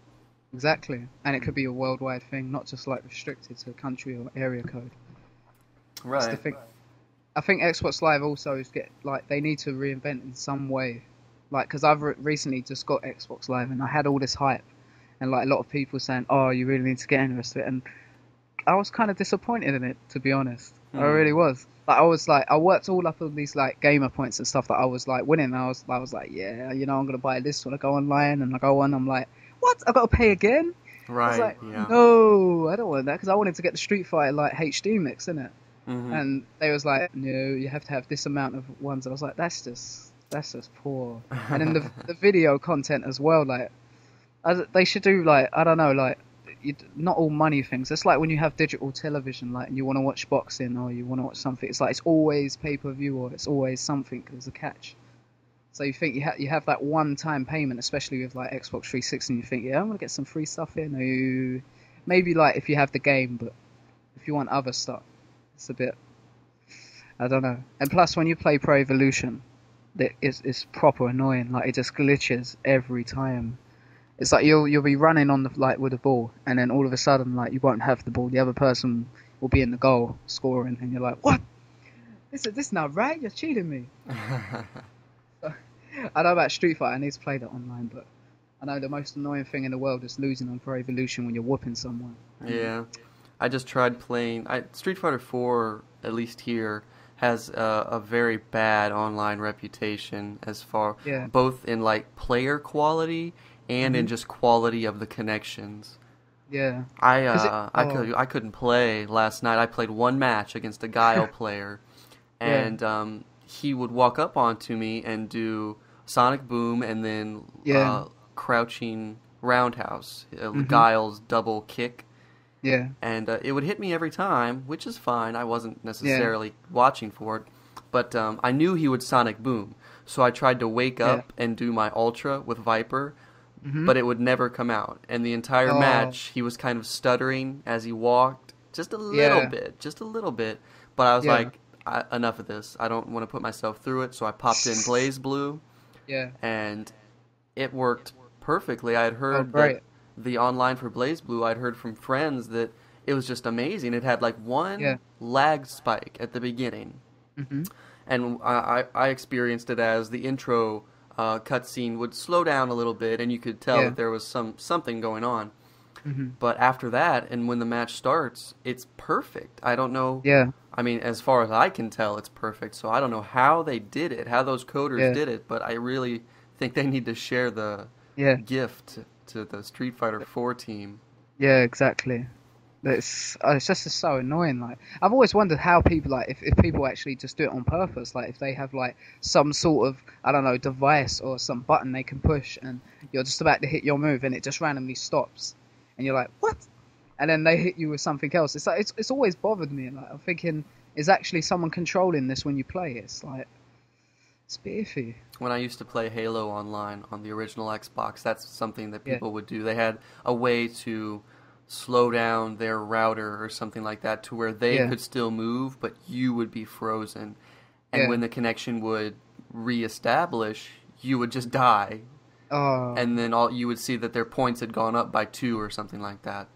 Exactly. And it could be a worldwide thing, not just like restricted to country or area code. That's the Right. thing. I think Xbox Live also is they need to reinvent in some way. Like, because I've recently just got Xbox Live and I had all this hype and like a lot of people saying, oh, you really need to get into it. And I was kind of disappointed in it, to be honest. I really was. Like, I worked all up on these like gamer points and stuff that I was like winning. And I was like, yeah, I'm gonna buy this when I go online, and I go on. I'm like, what? I gotta pay again? I was Right. like, Yeah. no, I don't want that because I wanted to get the Street Fighter like HD mix, innit? Mm-hmm. And they was like, no, you have to have this amount of ones. And I was like, that's just poor. And then the video content as well, like they should do like I don't know, like not all money things. It's like when you have digital television, like and you want to watch boxing or you want to watch something. It's like it's always pay-per-view or it's always something. There's a catch. So you think you have that one-time payment, especially with like Xbox 360. And you think, yeah, I'm gonna get some free stuff here. No, maybe like if you have the game, but if you want other stuff, it's a bit. I don't know. And plus, when you play Pro Evolution, it's proper annoying. Like it just glitches every time. It's like you'll be running on the like with the ball, and then all of a sudden, like you won't have the ball. The other person will be in the goal scoring, and you're like, "What? This not right? You're cheating me." I know about Street Fighter. I need to play that online, but I know the most annoying thing in the world is losing on Pro Evolution when you're whooping someone. Yeah, I just tried playing. Street Fighter 4, at least here, has a very bad online reputation as far both in like player quality and in just quality of the connections. Yeah. I couldn't play last night. I played one match against a Guile player, and he would walk up onto me and do Sonic Boom and then crouching roundhouse, Guile's double kick. Yeah. And it would hit me every time, which is fine. I wasn't necessarily watching for it, but I knew he would Sonic Boom, so I tried to wake up and do my Ultra with Viper. But it would never come out. And the entire match, he was kind of stuttering as he walked, just a little bit. But I was like, enough of this. I don't want to put myself through it. So I popped in Blaze Blue, and it worked perfectly. I had heard that the online for Blaze Blue, I'd heard from friends that it was just amazing. It had like one lag spike at the beginning. And I experienced it as the intro cutscene would slow down a little bit, and you could tell that there was something going on. But after that, and when the match starts, it's perfect. I don't know. I mean, as far as I can tell, it's perfect. So I don't know how they did it, how those coders did it, but I really think they need to share the gift to the Street Fighter 4 team. Yeah, exactly. It's just so annoying. Like I've always wondered how people like if people actually just do it on purpose. Like if they have like some sort of I don't know device or some button they can push, and you're just about to hit your move, and it just randomly stops, and you're like what? And then they hit you with something else. It's like it's always bothered me. Like I'm thinking, is actually someone controlling this when you play? It's like it's a bit iffy. When I used to play Halo online on the original Xbox, that's something that people would do. They had a way to slow down their router or something like that to where they could still move, but you would be frozen. And when the connection would reestablish, you would just die. And then you would see that their points had gone up by 2 or something like that.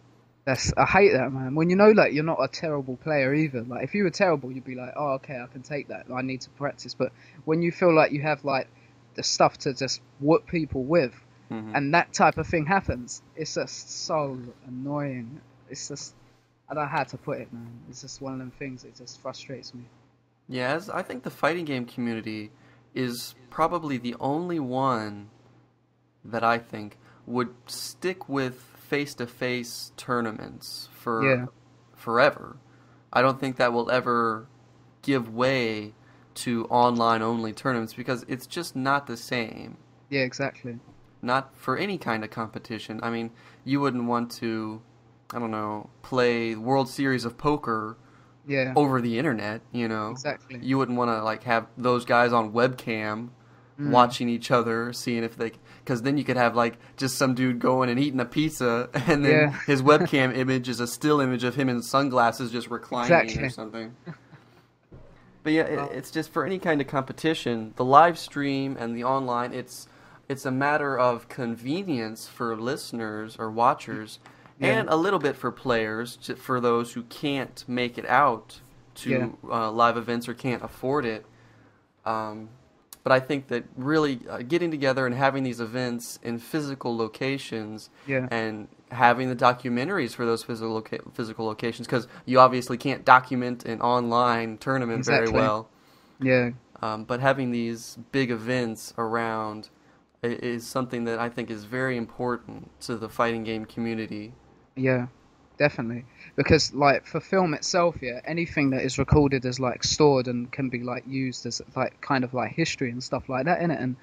I hate that, man. When you know like you're not a terrible player either. Like if you were terrible, you'd be like, oh, okay, I can take that. I need to practice. But when you feel like you have like the stuff to just whoop people with, and that type of thing happens, it's just so annoying. It's just, I don't know how to put it, man. It's just one of them things that just frustrates me. Yeah, I think the fighting game community is probably the only one that I think would stick with face-to-face tournaments for forever. I don't think that will ever give way to online-only tournaments because it's just not the same. Yeah, exactly. Not for any kind of competition. I mean, you wouldn't want to, I don't know, play World Series of Poker over the internet, you know? Exactly. You wouldn't want to, like, have those guys on webcam watching each other, seeing if they... Because then you could have, like, just some dude going and eating a pizza, and then his webcam image is a still image of him in sunglasses just reclining or something. But yeah, it's just for any kind of competition, the live stream and the online, it's a matter of convenience for listeners or watchers, and a little bit for players, for those who can't make it out to live events or can't afford it. But I think that really getting together and having these events in physical locations and having the documentaries for those physical locations, because you obviously can't document an online tournament very well. Yeah. But having these big events around is something that I think is very important to the fighting game community. Yeah, definitely. Because like for film itself, yeah, anything that is recorded as like stored and can be like used as like kind of like history and stuff like that in it. And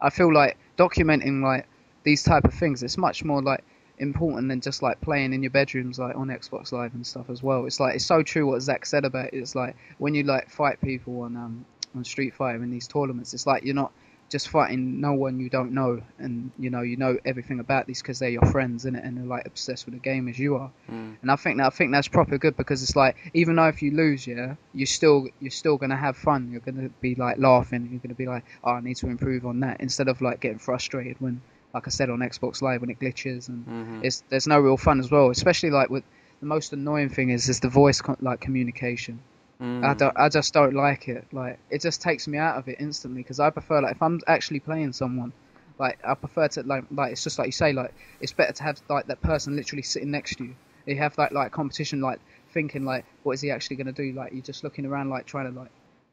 I feel like documenting like these type of things, it's much more like important than just like playing in your bedrooms like on Xbox Live and stuff as well. It's like it's so true what Zach said about it. It's like when you like fight people on Street Fighter in these tournaments, it's like you're not just fighting no one you don't know, and you know everything about these because they're your friends in it and they're like obsessed with the game as you are. And I think that's proper good because it's like even though if you lose, yeah, you're still gonna have fun. You're gonna be like laughing. You're gonna be like, oh, I need to improve on that, instead of like getting frustrated when, like I said, on Xbox Live when it glitches and there's no real fun as well. Especially like with the most annoying thing is the voice like communication. I just don't like it. Like it just takes me out of it instantly because I prefer like if I'm actually playing someone, like I prefer to like it's just like you say, like it's better to have like that person literally sitting next to you. You have like competition, like thinking like what is he actually going to do? Like you're just looking around like trying to like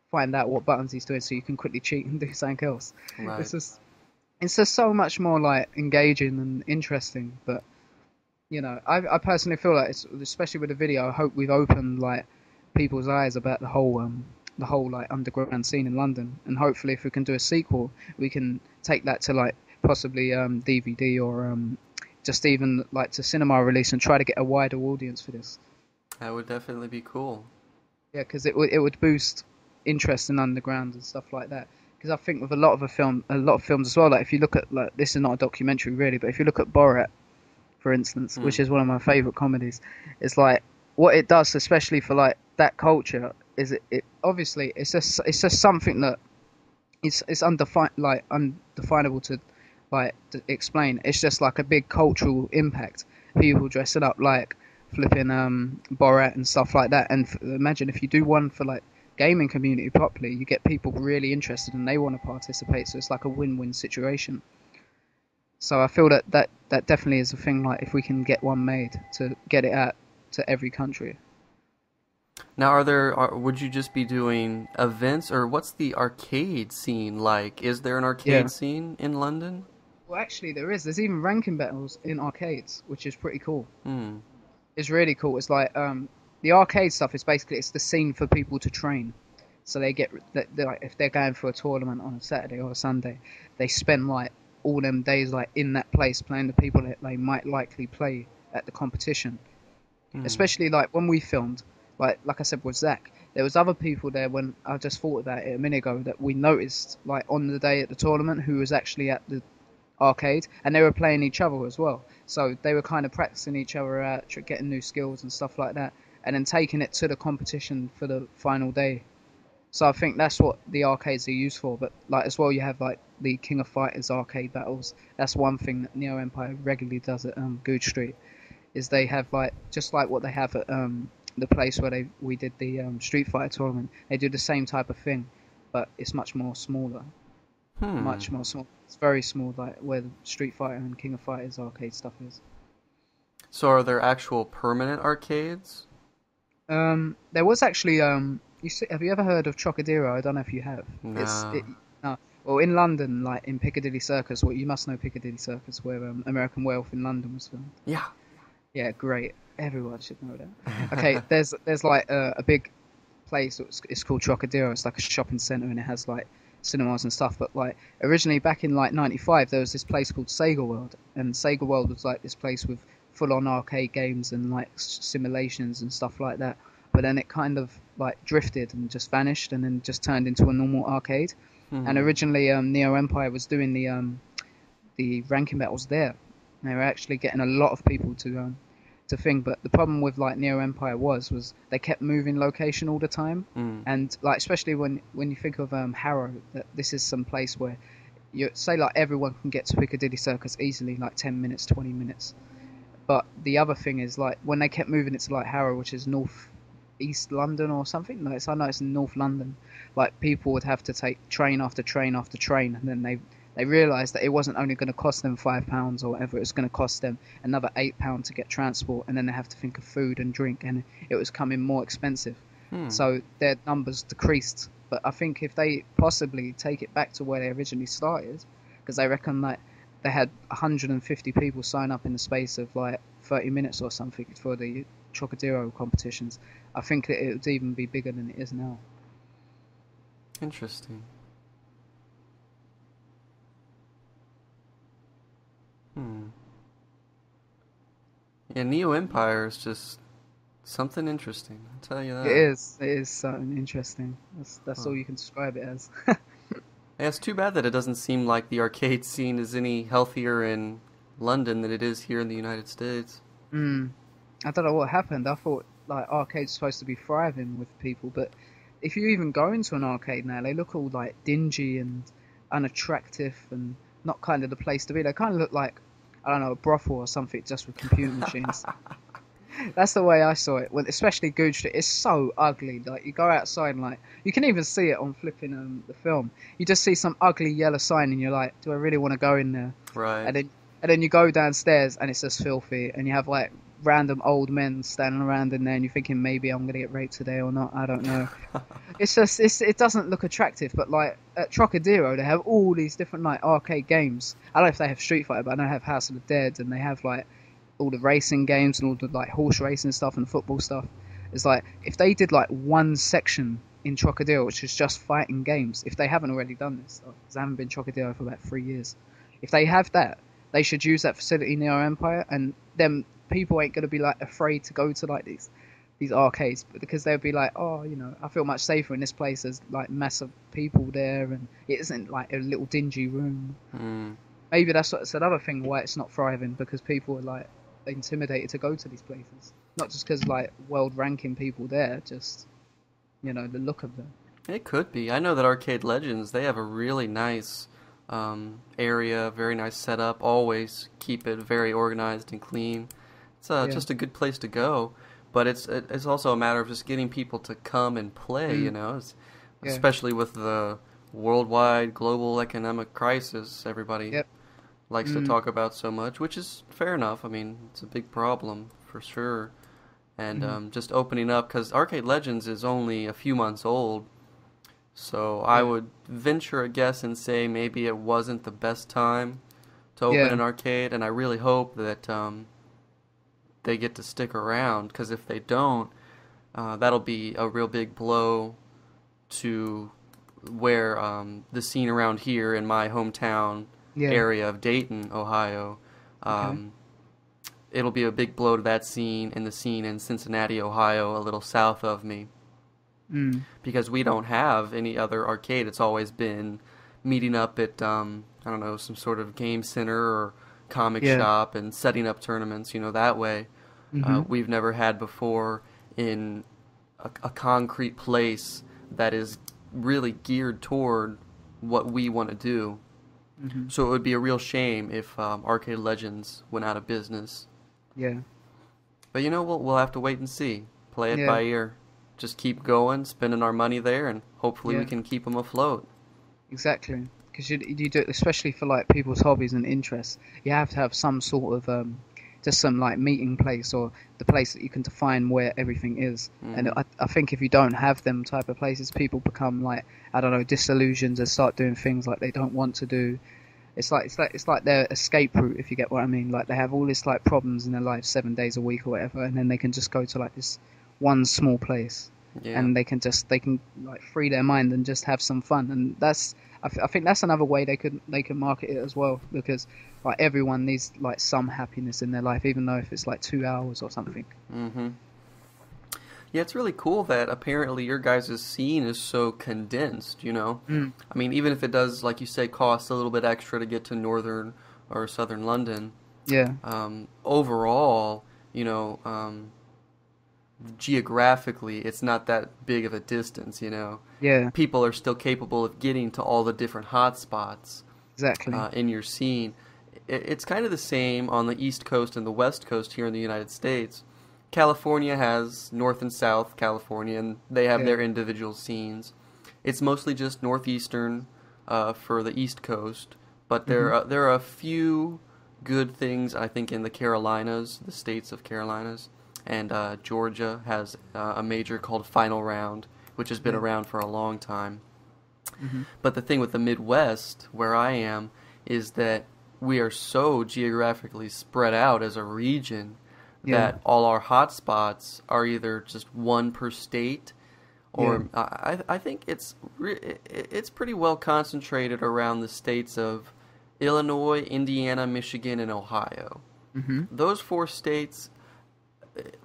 find out what buttons he's doing so you can quickly cheat and do something else. Right. It's just so much more like engaging and interesting. But I personally feel like it's, especially with the video, I hope we've opened like people's eyes about the whole like underground scene in London, and hopefully if we can do a sequel, we can take that to like possibly DVD or just even like to cinema release and try to get a wider audience for this. That would definitely be cool. Yeah, because it would boost interest in underground and stuff like that. Because I think with a lot of films as well, like if you look at like this is not a documentary really, but if you look at Borat, for instance, which is one of my favorite comedies, it's like what it does, especially for like that culture, is it obviously it's just something that it's undefinable to like to explain. It's just like a big cultural impact. People dressing up like flipping Borat and stuff like that. And imagine if you do one for like gaming community properly, you get people really interested and they want to participate. So it's like a win-win situation. So I feel that definitely is a thing. Like if we can get one made to get it out to every country. Now, would you just be doing events, or what's the arcade scene like? Is there an arcade scene in London? Well, actually, there is. There's even ranking battles in arcades, which is pretty cool. Hmm. It's really cool. It's like the arcade stuff is basically it's the scene for people to train. So they get like if they're going for a tournament on a Saturday or a Sunday, they spend like all them days like in that place playing the people that they might likely play at the competition. Especially like when we filmed, like I said with Zach, there was other people there when I just thought about it a minute ago that we noticed like on the day at the tournament who was actually at the arcade, and they were playing each other as well. So they were kind of practicing each other out, getting new skills and stuff like that, and then taking it to the competition for the final day. So I think that's what the arcades are used for. But like as well, you have like the King of Fighters arcade battles. That's one thing that Neo Empire regularly does at Good Street. Is they have like just like what they have at the place where we did the Street Fighter tournament. They do the same type of thing, but it's much more smaller. Much more small. It's very small, like where the Street Fighter and King of Fighters arcade stuff is. So are there actual permanent arcades? There was actually have you ever heard of Trocadero? I don't know if you have. No. No. Well, in London, like in Piccadilly Circus, well, you must know Piccadilly Circus, where American Werewolf in London was filmed. Yeah. Yeah, great. Everyone should know that. Okay, there's like a big place. It's called Trocadero. It's like a shopping centre and it has like cinemas and stuff. But like originally back in like '95, there was this place called Sega World, and Sega World was like this place with full-on arcade games and like simulations and stuff like that. But then it kind of like drifted and just vanished, and then just turned into a normal arcade. And originally, Neo Empire was doing the ranking battles there. And they were actually getting a lot of people to think, but the problem with like Neo Empire was they kept moving location all the time, and like especially when you think of Harrow, that this is some place where you say like everyone can get to Piccadilly Circus easily, like 10 minutes, 20 minutes. But the other thing is like when they kept moving it to like Harrow, which is North East London or something. No, I know it's in North London. Like people would have to take train after train after train, and then they realised that it wasn't only going to cost them £5 or whatever, it was going to cost them another £8 to get transport, and then they have to think of food and drink, and it was coming more expensive. So their numbers decreased. But I think if they possibly take it back to where they originally started, because they reckon like they had 150 people sign up in the space of like 30 minutes or something for the Trocadero competitions. I think that it would even be bigger than it is now. Interesting. Yeah, Neo Empire is just something interesting, I'll tell you that. It is something interesting. That's all you can describe it as. Yeah, it's too bad that it doesn't seem like the arcade scene is any healthier in London than it is here in the United States. I don't know what happened. I thought like arcades supposed to be thriving with people, but if you even go into an arcade now, they look all like dingy and unattractive and not kind of the place to be. They kind of look like, I don't know, a brothel or something just with computer machines. That's the way I saw it. Well, especially Good Street. It's so ugly. Like you go outside and like you can even see it on flipping the film. You just see some ugly yellow sign and you're like, do I really want to go in there? Right. And then you go downstairs and it's just filthy and you have like random old men standing around in there and you're thinking maybe I'm gonna get raped today or not. I don't know. It doesn't look attractive. But like at Trocadero they have all these different like arcade games. I don't know if they have Street Fighter, but I know they have House of the Dead and they have like all the racing games and all the like horse racing stuff and football stuff. It's like if they did like one section in Trocadero which is just fighting games, if they haven't already done this, because I haven't been Trocadero for about 3 years, if they have that, they should use that facility near Empire, and then people ain't gonna be like afraid to go to like these arcades, because they'll be like, oh, you know, I feel much safer in this place. There's like massive people there, and it isn't like a little dingy room. Maybe that's another thing why it's not thriving, because people are like intimidated to go to these places. Not just because like world ranking people there, just, you know, the look of them. It could be. I know that Arcade Legends, they have a really nice area, very nice setup. Always keep it very organized and clean. It's just a good place to go. But it's also a matter of just getting people to come and play. You know, especially with the worldwide global economic crisis. Everybody likes to talk about so much, which is fair enough. I mean, it's a big problem for sure. And just opening up, because Arcade Legends is only a few months old, so I would venture a guess and say maybe it wasn't the best time to open an arcade, and I really hope that they get to stick around, because if they don't, that'll be a real big blow to where the scene around here in my hometown area of Dayton, Ohio, it'll be a big blow to that scene and the scene in Cincinnati, Ohio, a little south of me. Because we don't have any other arcade. It's always been meeting up at, I don't know, some sort of game center or comic shop and setting up tournaments, you know, that way. We've never had before in a concrete place that is really geared toward what we want to do. So it would be a real shame if Arcade Legends went out of business. Yeah. But, you know, we'll have to wait and see. Play it by ear. Just keep going, spending our money there, and hopefully we can keep them afloat. Exactly. Because you do, especially for like people's hobbies and interests, you have to have some sort of just some like meeting place, or the place that you can define where everything is. And I think if you don't have them type of places, people become like, I don't know, disillusioned and start doing things like they don't want to do. It's like their escape route, if you get what I mean. Like they have all this like problems in their life 7 days a week or whatever, and then they can just go to like this one small place, and they can like free their mind and just have some fun. And that's I think that's another way they can market it as well, because like everyone needs like some happiness in their life, even though if it's like 2 hours or something. Yeah, it's really cool that apparently your guys' scene is so condensed, you know? I mean, even if it does, like you say, cost a little bit extra to get to northern or southern London. Overall, you know, geographically, it's not that big of a distance, you know? People are still capable of getting to all the different hot spots in your scene. It's kind of the same on the East Coast and the West Coast here in the United States. California has North and South California, and they have their individual scenes. It's mostly just northeastern for the East Coast, but there are a few good things, I think, in the Carolinas, the states of Carolinas, and Georgia has a major called Final Round, which has been around for a long time. But the thing with the Midwest, where I am, is that we are so geographically spread out as a region that all our hotspots are either just one per state, or I think it's pretty well concentrated around the states of Illinois, Indiana, Michigan, and Ohio. Mm-hmm. Those 4 states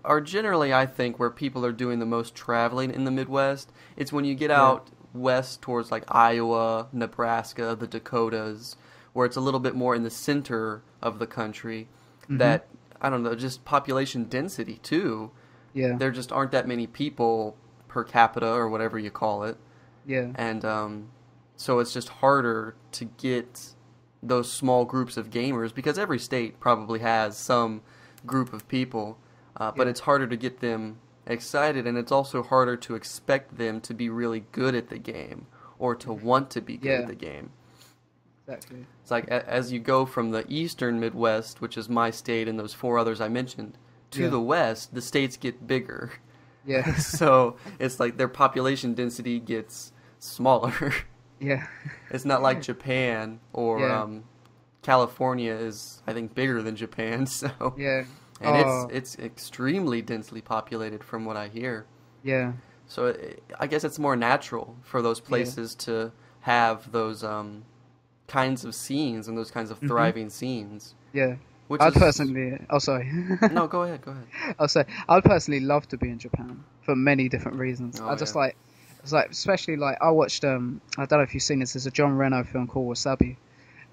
are generally, I think, where people are doing the most traveling in the Midwest. It's when you get out west towards like Iowa, Nebraska, the Dakotas, where it's a little bit more in the center of the country, that, I don't know, just population density too. Yeah. There just aren't that many people per capita or whatever you call it. Yeah. And so it's just harder to get those small groups of gamers, because every state probably has some group of people, but it's harder to get them excited, and it's also harder to expect them to be really good at the game or to want to be good at the game. Exactly. It's like as you go from the eastern Midwest, which is my state and those 4 others I mentioned, to the west, the states get bigger. Yeah. So it's like their population density gets smaller. Yeah. It's not like Japan or California is, I think, bigger than Japan. So and it's extremely densely populated from what I hear. Yeah. So I guess it's more natural for those places to have those kinds of scenes and those kinds of thriving scenes. Yeah. I'd personally... Oh, sorry. No, go ahead. I'll say, I'd personally love to be in Japan for many different reasons. I just like... It's like, especially like, I watched, I don't know if you've seen this, there's a John Reno film called Wasabi.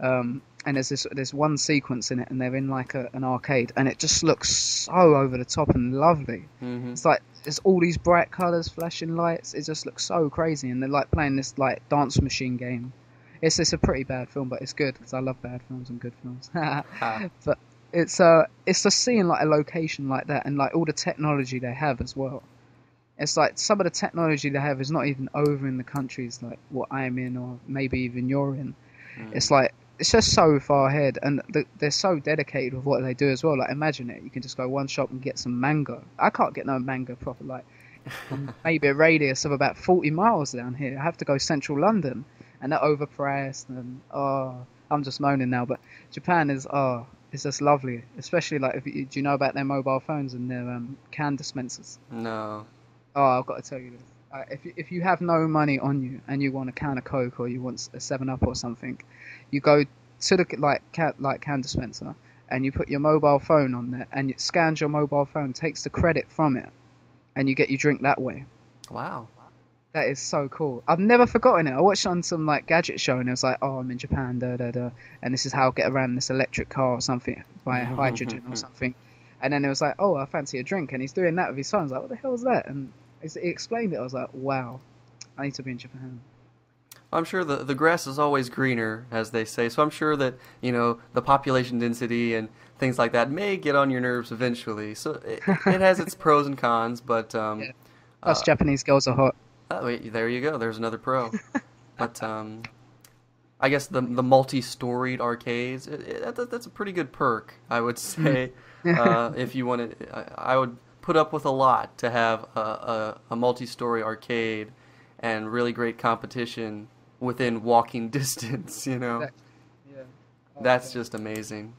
And there's one sequence in it, and they're in like an arcade, and it just looks so over the top and lovely. Mm-hmm. It's like, there's all these bright colours, flashing lights. It just looks so crazy, and they're like playing this like dance machine game. It's a pretty bad film, but it's good because I love bad films and good films. But it's just seeing like a location like that, and like all the technology they have as well. It's like some of the technology they have is not even over in the countries like what I'm in, or maybe even you're in. It's like, it's just so far ahead, and they're so dedicated with what they do as well. Like, imagine it, you can just go one shop and get some mango. I can't get no mango proper, like maybe a radius of about 40 miles down here. I have to go central London, and they're overpriced, and I'm just moaning now. But Japan is it's just lovely, especially like do you know about their mobile phones and their can dispensers? No. Oh, I've got to tell you this. If you have no money on you and you want a can of Coke or you want a 7-Up or something, you go to the can dispenser and you put your mobile phone on there, and it scans your mobile phone, takes the credit from it, and you get your drink that way. Wow. That is so cool. I've never forgotten it. I watched it on some like gadget show, and it was like, oh, I'm in Japan, and this is how I get around this electric car or something by hydrogen or something. And then it was like, oh, I fancy a drink, and he's doing that with his phone. I was like, what the hell is that? And he explained it. I was like, wow, I need to be in Japan. I'm sure the grass is always greener, as they say. So I'm sure that, the population density and things like that may get on your nerves eventually. So it has its pros and cons, but... Plus, Japanese girls are hot. Oh, wait, there you go. There's another pro. But I guess the multi-storied arcades, that's a pretty good perk, I would say. If you wanted... I would put up with a lot to have a multi-story arcade and really great competition within walking distance, Exactly. Yeah. That's just amazing.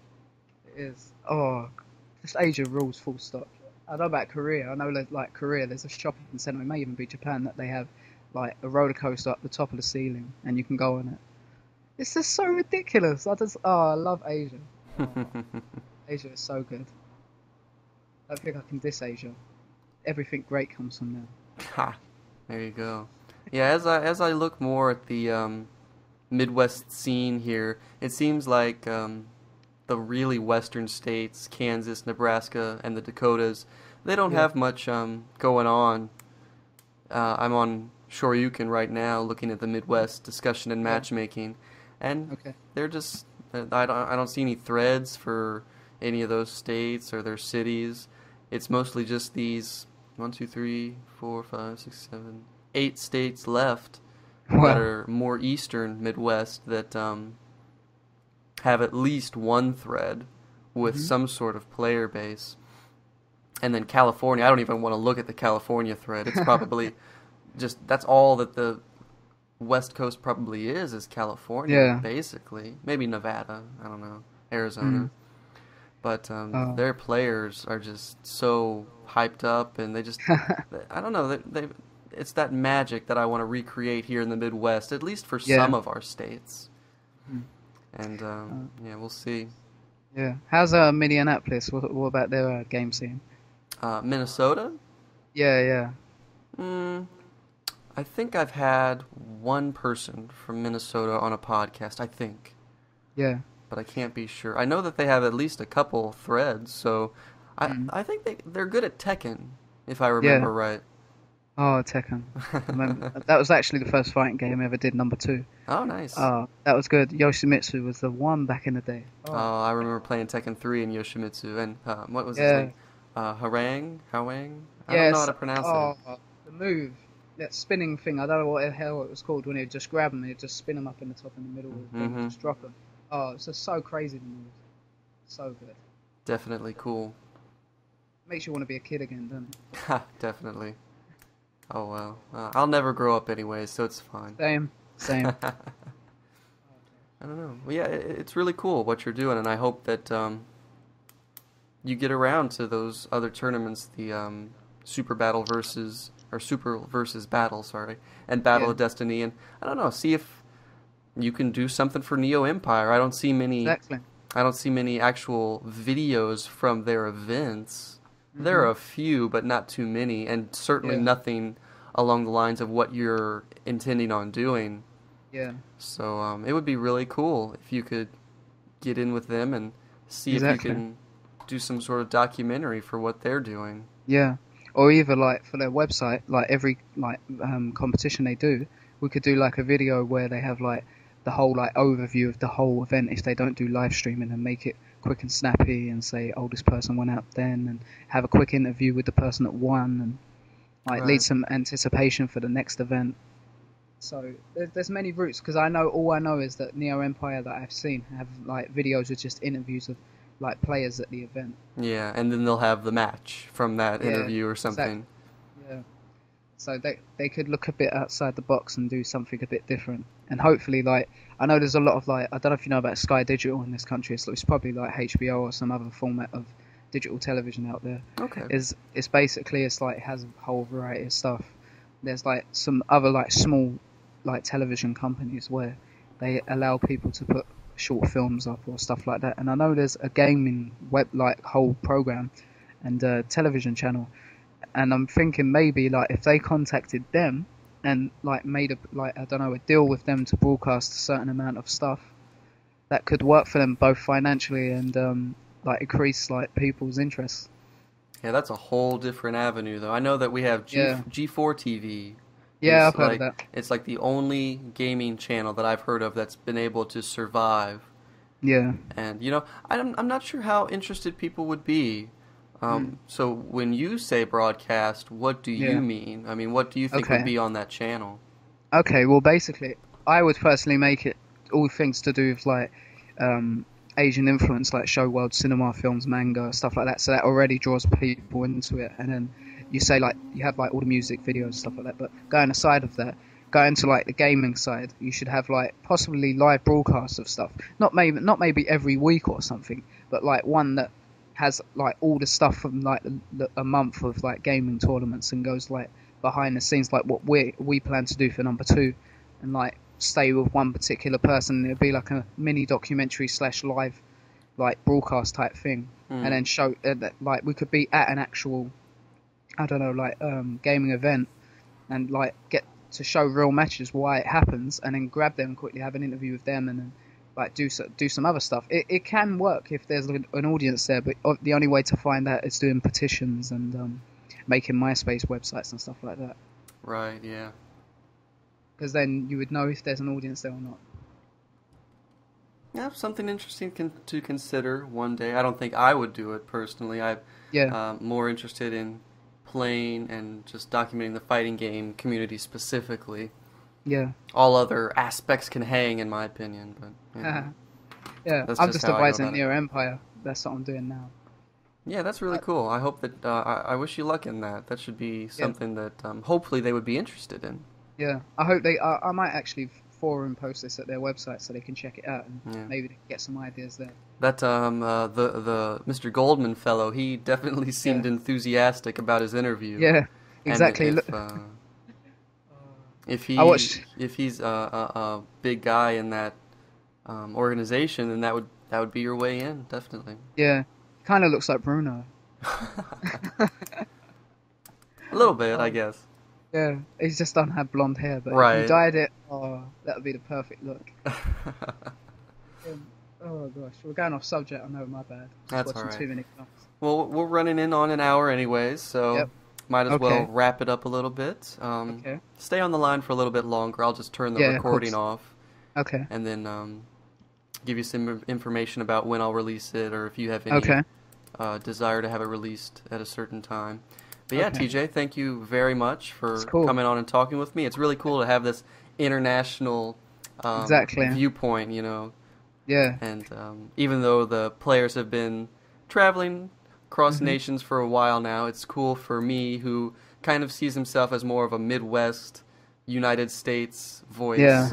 It is. Oh, just Asia rules, full stop. I know about Korea. I know like Korea, there's a shopping centre, it may even be Japan, that they have like a roller coaster up the top of the ceiling and you can go on it. It's just so ridiculous. I love Asia. Asia is so good. I don't think I can diss Asia. Everything great comes from there. Ha! There you go. Yeah, as I look more at the Midwest scene here, it seems like the really western states, Kansas, Nebraska, and the Dakotas, they don't have much going on. I'm on Shoryuken right now, looking at the Midwest discussion and matchmaking, and they're just I don't see any threads for any of those states or their cities. It's mostly just these 1, 2, 3, 4, 5, 6, 7, 8 states left that are more eastern Midwest that have at least one thread with some sort of player base. And then California, I don't even want to look at the California thread. It's probably just, that's all that the West Coast probably is California, Yeah. basically. Maybe Nevada, I don't know, Arizona. But Oh. their players are just so hyped up, and I don't know, it's that magic that I want to recreate here in the Midwest, at least for some Yeah. of our states. Mm. And yeah, we'll see. Yeah. How's Minneapolis? What about their game scene? Minnesota? Yeah, yeah, Mm, I think I've had one person from Minnesota on a podcast, I think, yeah. but I can't be sure. I know that they have at least a couple threads, so Mm. I think they're good at Tekken, if I Yeah. remember right. Oh, Tekken. I remember that was actually the first fighting game I ever did. Number two. Oh, nice. Oh, that was good. Yoshimitsu was the one back in the day. Oh, Oh, I remember playing Tekken 3 in Yoshimitsu, and what was his yeah. name? Harang? Hawang? I don't know how Yes. to pronounce it. Oh, the move. That spinning thing. I don't know what the hell it was called when he'd just grab him, he'd just spin him up in the top and the middle of the thing and Mm-hmm. just drop him. Oh, it's just so crazy, the move. So good. Definitely cool. Makes you want to be a kid again, doesn't it? Ha, definitely. Oh, well. I'll never grow up anyway, so it's fine. Same. Same. I don't know. Well, yeah, it's really cool what you're doing, and I hope that you get around to those other tournaments, the Super Battle versus, or Super versus Battle, sorry, and Battle Yeah. of Destiny, and I don't know, see if you can do something for Neo Empire. Exactly. I don't see many actual videos from their events. There are Hmm. a few, but not too many, and certainly Yeah. nothing along the lines of what you're intending on doing. Yeah. So it would be really cool if you could get in with them and see if you Exactly. can do some sort of documentary for what they're doing. Yeah. Or either like for their website, like every like competition they do, we could do like a video where they have like the whole like overview of the whole event if they don't do live streaming, and make it quick and snappy and say, oh, this person went out then, and have a quick interview with the person that won, and like lead Right. some anticipation for the next event. So there's many routes, because all I know is that Neo Empire that I've seen have like videos with just interviews of like players at the event. Yeah, and then they'll have the match from that Yeah, interview or exactly. something. Yeah. So they could look a bit outside the box and do something a bit different. And hopefully, like, I know there's a lot of like, I don't know if you know about Sky Digital in this country. It's probably like HBO or some other format of digital television out there. Okay. It's basically, it's like, it has a whole variety of stuff. There's like some other like small like television companies where they allow people to put short films up or stuff like that. And I know there's a gaming web like whole program and a television channel, and I'm thinking maybe like if they contacted them and like made a like, I don't know, a deal with them to broadcast a certain amount of stuff, that could work for them both financially and like increase like people's interest. Yeah, that's a whole different avenue, though. I know that we have Yeah. G4 TV. Yeah, It's I've heard of like that. it's like the only gaming channel that I've heard of that's been able to survive. Yeah. And I'm not sure how interested people would be. Mm. So when you say broadcast, what do you Yeah. mean? I mean, what do you think would Okay. be on that channel? Okay, well, basically, I would personally make it all things to do with like Asian influence, like show world cinema, films, manga, stuff like that. So that already draws people into it. And then you say like you have like all the music videos, stuff like that. But going aside of that, going to like the gaming side, you should have like possibly live broadcasts of stuff. Not maybe every week or something, but like one that has like all the stuff from like a month of like gaming tournaments and goes like behind the scenes, like what we plan to do for number two, and like stay with one particular person. It'd be like a mini documentary slash live like broadcast type thing, and then show like we could be at an actual, I don't know, like gaming event, and like get to show real matches, why it happens, and then grab them quickly, have an interview with them, and then like do some other stuff. It can work if there's an audience there, but the only way to find that is doing petitions and making MySpace websites and stuff like that. Right, yeah. Because then you would know if there's an audience there or not. Yeah, something interesting to consider one day. I don't think I would do it personally. I'm Yeah, more interested in playing and just documenting the fighting game community specifically. yeah. All other aspects can hang, in my opinion, but Yeah, that's I'm just just how I go advising about it. Neo Empire. That's what I'm doing now. Yeah, that's really cool. I hope that I wish you luck in that. That should be Yeah, something that hopefully they would be interested in. Yeah, I hope they. I might actually forum post this at their website so they can check it out and Yeah. maybe they can get some ideas there. That the Mr. Goldman fellow, he definitely seemed Yeah. enthusiastic about his interview. Yeah, And exactly. Look, if I watched. he's a big guy in that organization, then that would be your way in, definitely. Yeah, kind of looks like Bruno. A little bit, I guess. Yeah, he's just don't have blonde hair, but Right. if you dyed it, oh, that would be the perfect look. Oh gosh, we're going off subject. I know, my bad. That's Watching all right. too many films. Well, we're running in on an hour anyways, so Yep. might as Okay. well wrap it up a little bit. Okay. Stay on the line for a little bit longer. I'll just turn the Yeah, of recording course. off Okay. and then give you some information about when I'll release it, or if you have any Okay. desire to have it released at a certain time. But yeah, Okay. TJ, thank you very much for It's cool. coming on and talking with me. It's really cool to have this international Exactly. viewpoint, you know. Yeah. And even though the players have been traveling across Mm-hmm. nations for a while now, it's cool for me, who kind of sees himself as more of a Midwest, United States voice, Yeah.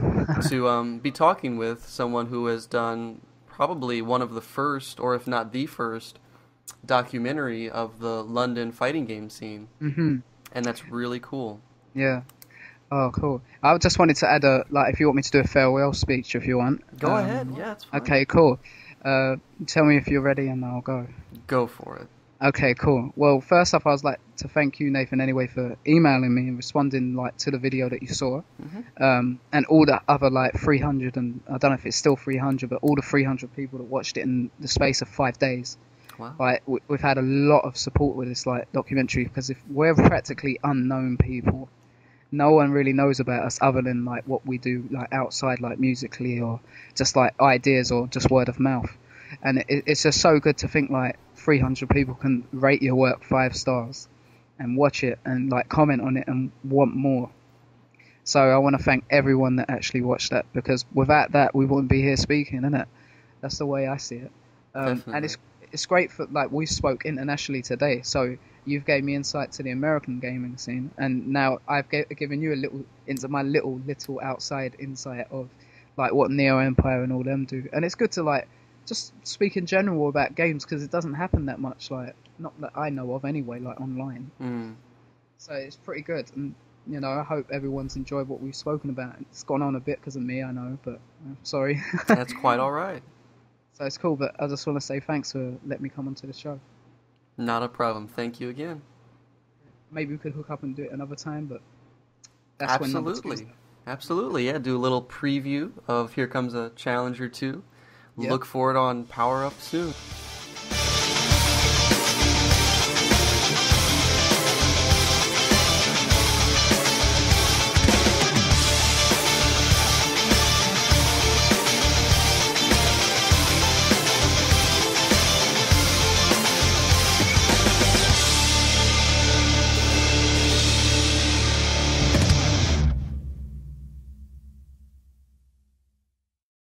to be talking with someone who has done probably one of the first, or if not the first, documentary of the London fighting game scene. Mhm. And that's really cool. Yeah. Oh, cool. I just wanted to add if you want me to do a farewell speech, if you want. Go ahead. Yeah, it's fine. Okay, cool. Tell me if you're ready and I'll go. Go for it. Okay, cool. Well, first off, I was like to thank you, Nathan, anyway, for emailing me and responding to the video that you saw, and all the other 300, and I don't know if it's still 300, but all the 300 people that watched it in the space of 5 days. Wow. We've had a lot of support with this documentary, because if we're practically unknown people, no one really knows about us other than what we do outside, musically, or just ideas, or just word of mouth. And it's just so good to think 300 people can rate your work 5 stars and watch it and comment on it and want more. So I want to thank everyone that actually watched that, because without that we wouldn't be here speaking, innit? That's the way I see it. And it's great for we spoke internationally today, so you've gave me insight to the American gaming scene, and now I've given you a little into my little outside insight of what Neo Empire and all them do. And it's good to just speak in general about games, because it doesn't happen that much, not that I know of anyway, online. So it's pretty good, and I hope everyone's enjoyed what we've spoken about. It's gone on a bit because of me, I know, but sorry. That's quite all right. So it's cool, but I just want to say thanks for letting me come onto the show. Not a problem. Thank you again. Maybe we could hook up and do it another time, but that's when number 2's Absolutely. Absolutely, yeah. Do a little preview of Here Comes a Challenge or Two. Yep. Look for it on PowerUp soon.